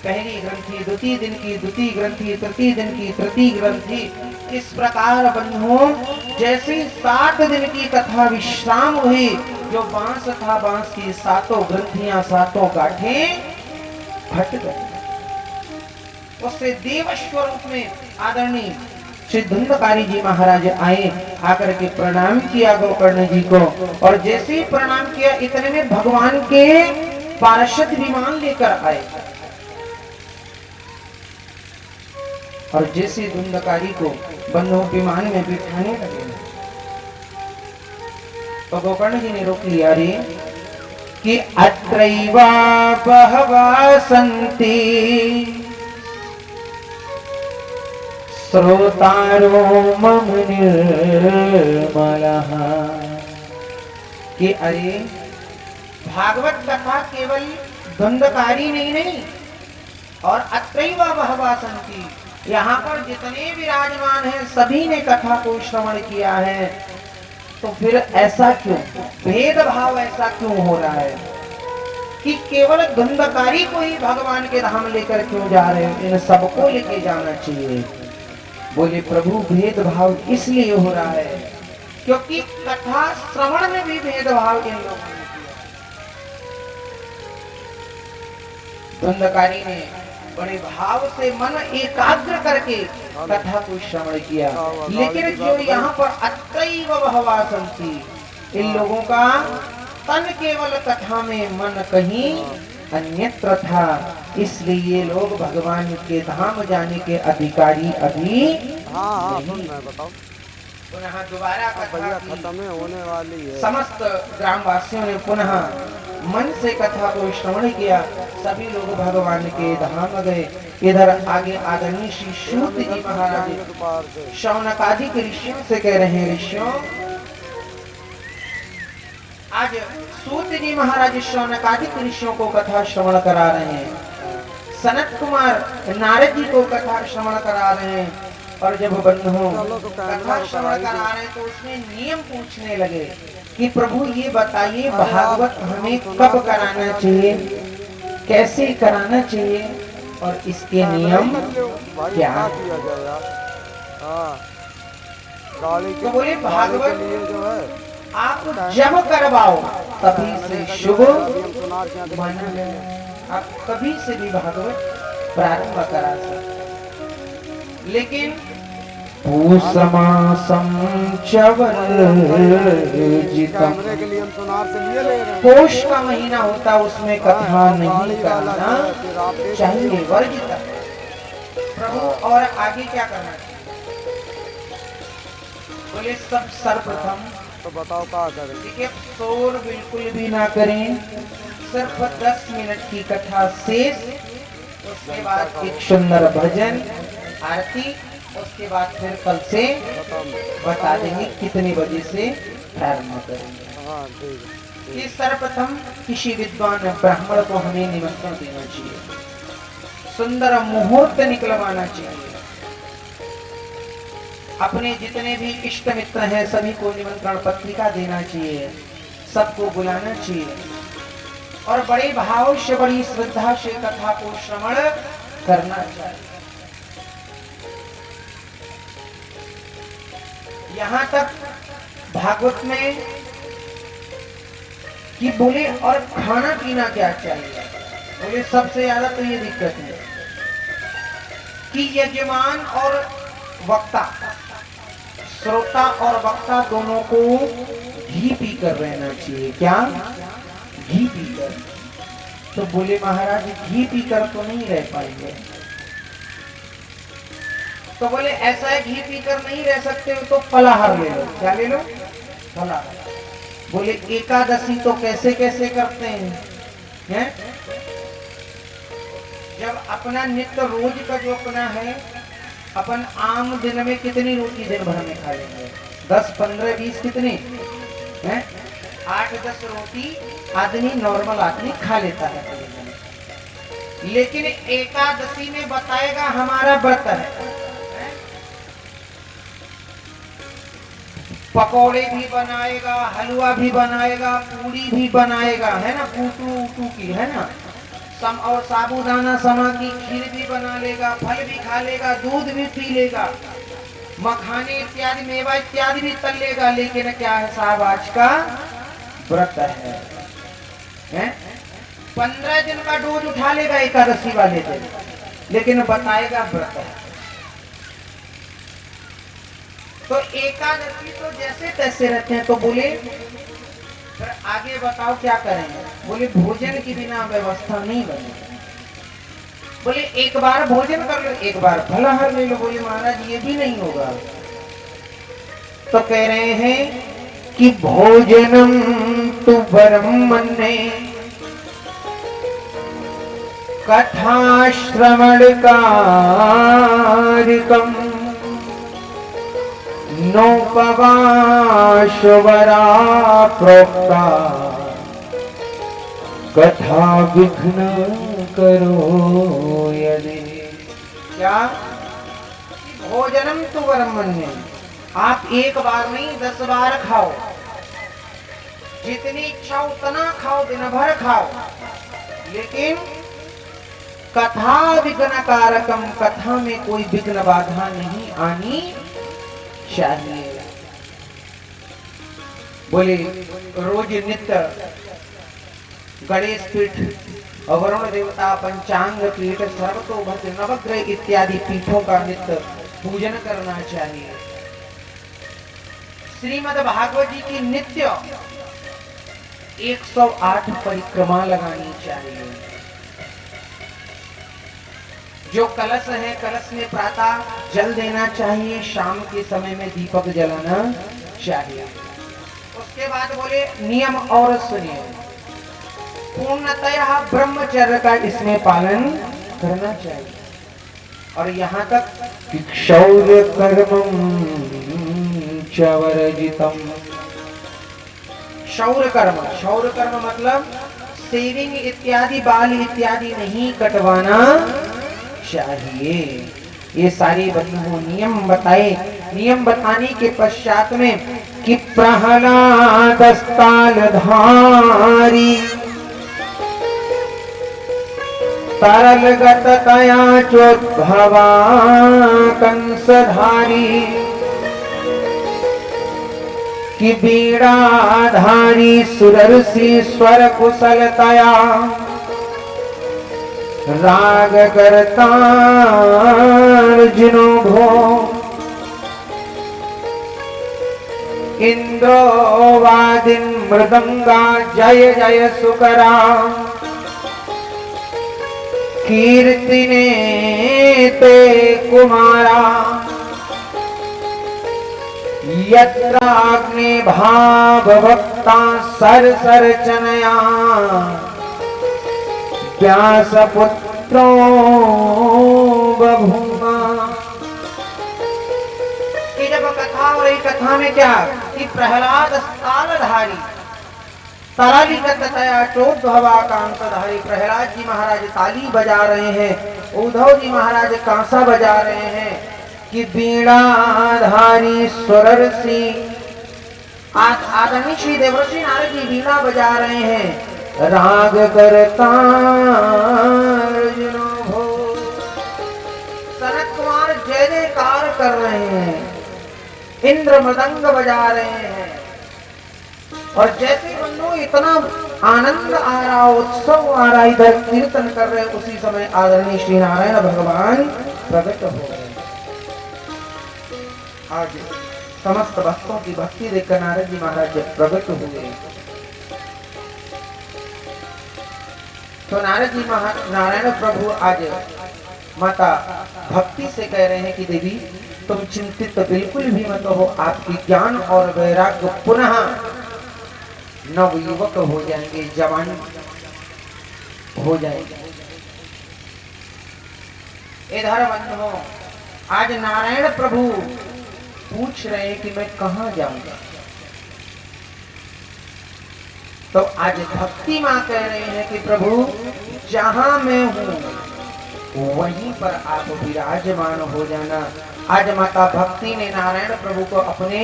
Speaker 3: पहली ग्रंथि, द्वितीय दिन की द्वितीय ग्रंथि, तृतीय दिन की तृतीय ग्रंथि। इस प्रकार बंधुओं जैसे 7 दिन की कथा विश्राम हुई, जो बांस था, बांस की 7 ग्रंथियां, 7 गांठें फट गई। उससे देव स्वरूप में आदरणीय श्री धुंधकारी जी महाराज आए, आकर के प्रणाम किया गोकर्ण जी को। और जैसे ही प्रणाम किया, इतने में भगवान के पार्षद विमान लेकर आए। और जैसे धुंधकारी को बंधु विमान में बिठाने लगे, तो गोकर्ण जी ने रोक लिया रे कि अत्रैवा बहवा सन्ति श्रोतारो मम निर्मलः। कि अरे भागवत कथा केवल धुंधकारी नहीं और अत्रैवा बहवा सन्ति, यहाँ पर जितने विराजमान हैं सभी ने कथा को श्रवण किया है। तो फिर ऐसा क्यों, भेदभाव ऐसा क्यों हो रहा है कि केवल धुंधकारी को ही भगवान के धाम लेकर क्यों जा रहे हो? इन सबको लेके जाना चाहिए। बोले प्रभु, भेदभाव इसलिए हो रहा है क्योंकि कथा श्रवण में भी भेदभाव इन लोगों ने किया। धुंधकारी ने बड़े भाव से मन एकाग्र करके कथा को श्रवण किया, लेकिन जो यहाँ पर अत्रैव बहवा सन्ति, इन लोगों का तन केवल कथा में, मन कहीं अन्यत्र था। इसलिए लोग भगवान के धाम जाने के अधिकारी अभी नहीं।
Speaker 4: बताओ।
Speaker 3: पुनः दोबारा कथा की
Speaker 4: खत्म होने वाली है।
Speaker 3: समस्त ग्रामवासियों ने पुनः मन से कथा को श्रवण किया। सभी लोग भगवान के धाम गए। इधर आगे आदरणीय श्री सूत जी महाराज शौनकादिक ऋषियों से कह रहे हैं, ऋषियों, आज सूत जी महाराज शौनकादिक ऋषियों को कथा श्रवण करा रहे हैं। सनत कुमार नारद जी को कथा श्रवण करा रहे हैं। और जब बंधुओं कथा श्रवण करा रहे तो उसमें नियम पूछने लगे कि प्रभु ये बताइए, भागवत हमें कब कराना चाहिए, कैसे कराना चाहिए और इसके नियम क्या है? तो बोले भागवत
Speaker 4: जो है
Speaker 3: आप जब करवाओ तभी से शुभ माना गया। आप कभी से भी भागवत प्रारंभ करा सकते, लेकिन पूषमासं च वर्जितम्, पोष का महीना होता उसमें कथा नहीं करना चाहिए, वर्जित। प्रभु और आगे क्या करना चाहिए? बोले सब सर्वप्रथम
Speaker 4: तो बताओ क्या करें।
Speaker 3: देखिए, शोर बिल्कुल भी ना करें, सिर्फ 10 मिनट की कथा शेष, उसके बाद एक सुंदर भजन आरती, उसके बाद फिर कल से बता देंगे कितने बजे से प्रारंभ करेंगे।
Speaker 4: हाँ ठीक है।
Speaker 3: ये सर्वप्रथम किसी विद्वान ब्राह्मण को हमें निमंत्रण देना चाहिए, सुंदर मुहूर्त निकलवाना चाहिए, अपने जितने भी इष्ट मित्र हैं सभी को निमंत्रण पत्रिका देना चाहिए, सबको बुलाना चाहिए और बड़े भाव से बड़ी श्रद्धा से कथा को श्रवण करना चाहिए। यहाँ तक भागवत में कि बोले और खाना पीना क्या चाहिए, बोले सबसे ज्यादा तो ये दिक्कत है कि यजमान और वक्ता, श्रोता और वक्ता दोनों को घी पीकर रहना चाहिए। क्या? घी पीकर। तो बोले महाराज घी पीकर तो नहीं रह पाएंगे। तो बोले ऐसा है घी पीकर नहीं रह सकते हो तो फलाहार ले लो। क्या ले लो? फलाहार। बोले एकादशी तो कैसे कैसे करते हैं? जब अपना नित्य रोज का जो अपना है, अपन आम दिन में कितनी रोटी दिन भर में खा लेंगे? 10, 15, 20 कितनी हैं? 8-10 रोटी आदमी नॉर्मल आदमी खा लेता है। लेकिन एकादशी में बताएगा हमारा व्रत है, पकौड़े भी बनाएगा, हलवा भी बनाएगा, पूरी भी बनाएगा, है ना, कूटू की, है ना, सम और साबूदाना समा की खीर भी बना लेगा, फल भी खा लेगा, दूध भी पी लेगा, मखाने इत्यादि मेवा इत्यादि भी तल लेगा। लेकिन क्या है साहब, आज का व्रत है? 15 दिन का डोज उठा लेगा एकादशी वाले दिन, लेकिन बताएगा व्रत है। तो एकादशी तो जैसे तैसे रहते हैं। तो बोले फिर आगे बताओ क्या करेंगे? बोले भोजन की बिना व्यवस्था नहीं बनेगी। बोले एक बार भोजन कर लो, एक बार फलाहार ले लो। बोले महाराज ये भी नहीं होगा। तो कह रहे हैं कि भोजनम तु ब्रह्मण्ये कथा श्रवण कारकम नोपवाशवरा प्रोक्ता कथा विघ्न करो यदि। क्या? भोजनम तु ब्रह्मण्य, आप एक बार नहीं 10 बार खाओ, जितनी इच्छा उतना खाओ, दिन भर खाओ, लेकिन कथा विघ्न कारकम, कथा में कोई विघ्न बाधा नहीं आनी चाहिए। बोले रोज नित्य गणेश पीठ, वरुण देवता, पंचांग पीठ, सर्वतोभद्र, नवग्रह इत्यादि पीठों का नित्य पूजन करना चाहिए। श्रीमद् भागवत जी की नित्य 108 परिक्रमा लगानी चाहिए। जो कलश है, कलश में प्रातः जल देना चाहिए, शाम के समय में दीपक जलाना चाहिए। उसके बाद बोले नियम और सुनिए, पूर्णतया ब्रह्मचर्य का इसमें पालन करना चाहिए। और यहाँ तक कि क्षौर्य कर्मं च वर्जितम्। क्षौर कर्म मतलब सेविंग इत्यादि, बाल इत्यादि नहीं कटवाना चाहिए। ये सारी बंधु नियम बताए। नियम बताने के पश्चात में कि प्रहलाद स्थालधारी तरलगत तया चोद्भवा कंसधारी कि बीड़ाधारी सुरर्षि स्वर कुशलतया राग करता अर्जुनो भो इंद्रो वादिन मृदंगा जय जय सुकरा कीर्तिने ते कुमारा यत्राग्ने भाव भक्ता सर सर चनया व्यास पुत्रो बभूमा। ये जब कथा हो रही, कथा में क्या कि प्रहलाद तालधारी तरालिकतया चोद्भवा कांसधारी, प्रहलाद जी महाराज ताली बजा रहे हैं, उद्धव जी महाराज कांसा बजा रहे हैं कि बीणाधारी स्वरर्षि आदरणीय श्री देवर्षि नारद जी बीणा बजा रहे हैं, राग करता अर्जुनो भो। सनत कुमार जय जयकार कर रहे हैं, इंद्र मृदंग बजा रहे हैं, और जैसे बंधु इतना आनंद आ रहा, उत्सव आ रहा, इधर कीर्तन कर रहे, उसी समय आदरणीय श्री नारायण भगवान प्रकट हो गए। आज समस्त भक्तों की भक्ति देखकर नारद जी महाराज जब प्रकट हुए तो नारद जी नारायण प्रभु आज माता भक्ति से कह रहे हैं कि देवी तुम चिंतित तो बिल्कुल भी मत हो, आपकी ज्ञान और वैराग्य पुनः नव युवक हो जाएंगे, जवान हो जाएंगे। इधर बंधुओं आज नारायण प्रभु पूछ रहे हैं कि मैं कहां जाऊंगा, तो आज भक्ति मां कह रहे हैं कि प्रभु जहां मैं हूं वहीं पर आप विराजमान हो जाना। आज माता भक्ति ने नारायण प्रभु को अपने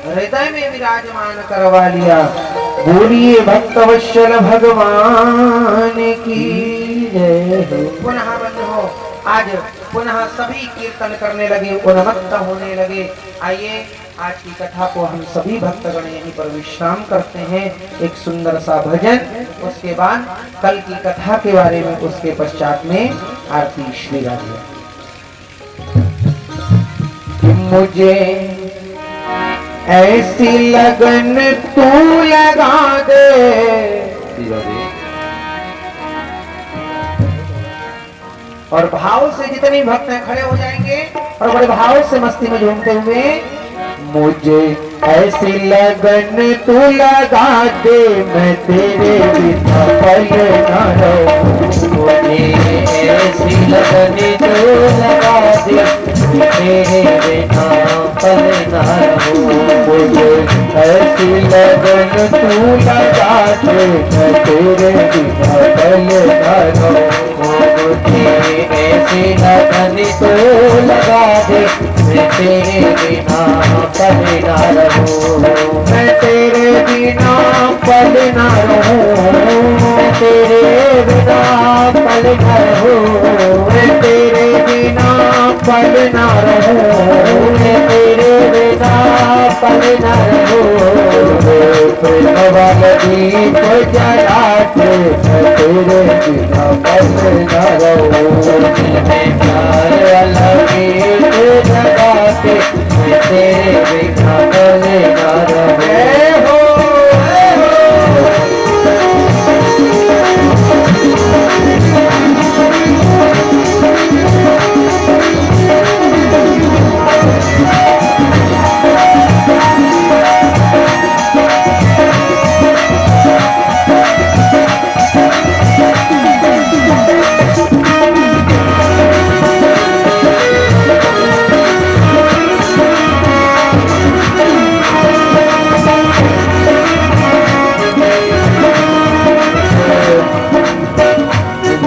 Speaker 3: हृदय में विराजमान करवा लिया। बोलिए भक्तवत्सल भगवान की जय। पुनः बंधुओं आज पुनः सभी कीर्तन करने लगे, उन्मत्त होने लगे। आइए आज की कथा को हम सभी भक्तगण यहीं पर विश्राम करते हैं, एक सुंदर सा भजन, उसके बाद कल की कथा के बारे में उसके पश्चात में आरती श्री राधे। मुझे ऐसी लगन तू लगा दे, और भाव से जितने भक्त हैं खड़े हो जाएंगे और बड़े भाव से मस्ती में झूमते हुए, मुझे ऐसी लगन तू लगा दे, मैं तेरे बिना पल न रहूं। मुझे ऐसी लगन तू लगा दे, तेरे बिना पल न रहूं। मुझे ऐसी लगन तू लगा दे, मैं तेरे बिना पल न रहूं। मुझे ऐसी लगन तू लगा दे, मैं तेरे बिना पल न रहूं। मैं तेरे बिना पल न रहूं। मैं तेरे बिना पल न रहूं। मैं तेरे बिना पल न रहूं। मैं तेरे बिना पल न रहूं। प्रेम वाला दीप जला के मैं तेरे बिना पल न रहूं। मैं प्यार वाला दीप जला के मैं तेरे बिना पल न रहूं।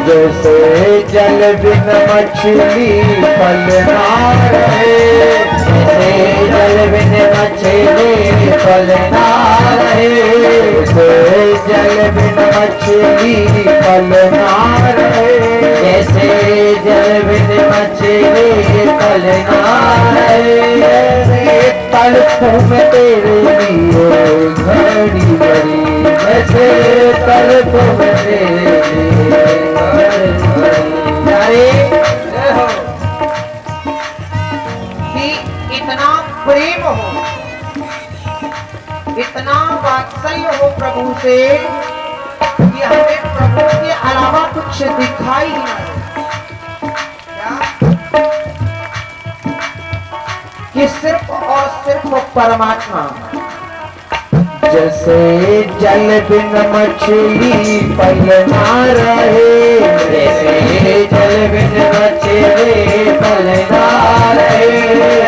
Speaker 3: जैसे जल बिन मछली पल ना रहे, जैसे जल बिन मछली पल ना रहे, जैसे जल बिन मछली पल ना रहे, जैसे जल बिन मछली पल ना रहे। पल में तेरे लिए घड़ी बड़ी, जैसे पल में तेरे लिए कि इतना प्रेम हो, इतना वात्सल्य हो प्रभु से कि हमें प्रभु के अलावा कुछ दिखाई ही ना दे। कि सिर्फ और सिर्फ परमात्मा,
Speaker 2: जैसे जल बिन मछली पल ना रहे, जैसे जल बिन मछली पल ना रहे,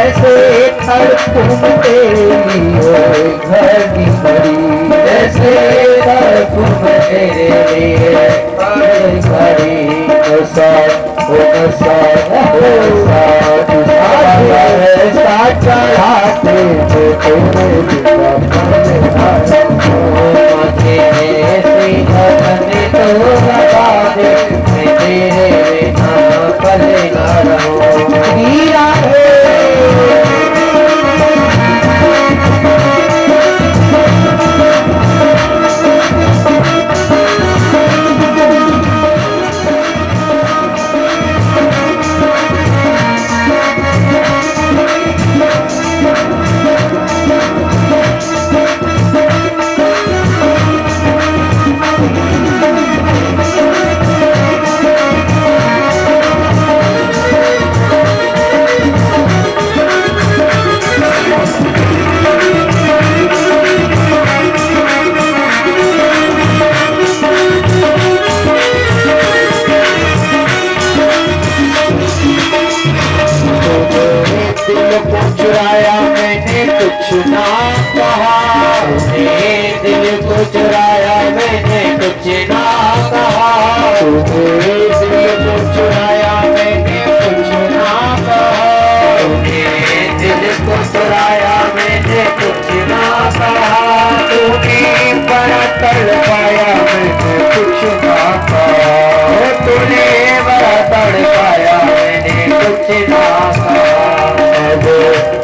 Speaker 2: ऐसे थड़पुम तेरी हो घड़ी घड़ी, जैसे थड़पुम तेरे लिए घड़ी घड़ी। नशा हो नशा हो ऐसा चढ़ाते तेरे बिना मुझे ऐसी घटने तो लगा दे, मैं तेरे बिना पल ना रहूं। हीरा है चुराया मैंने कुछ ना कहा, दिल को चुराया मैंने कुछ ना कहा, दिल को चुराया मैंने कुछ ना कहा, दिल को चुराया मैंने कुछ ना कहा, तूने बड़ा तड़पाया मैंने कुछ ना कहा, तूने बड़ा तड़पाया मैंने कुछ ना कहा।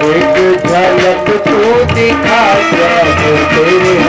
Speaker 2: एक झलक तू दिखा, तेरे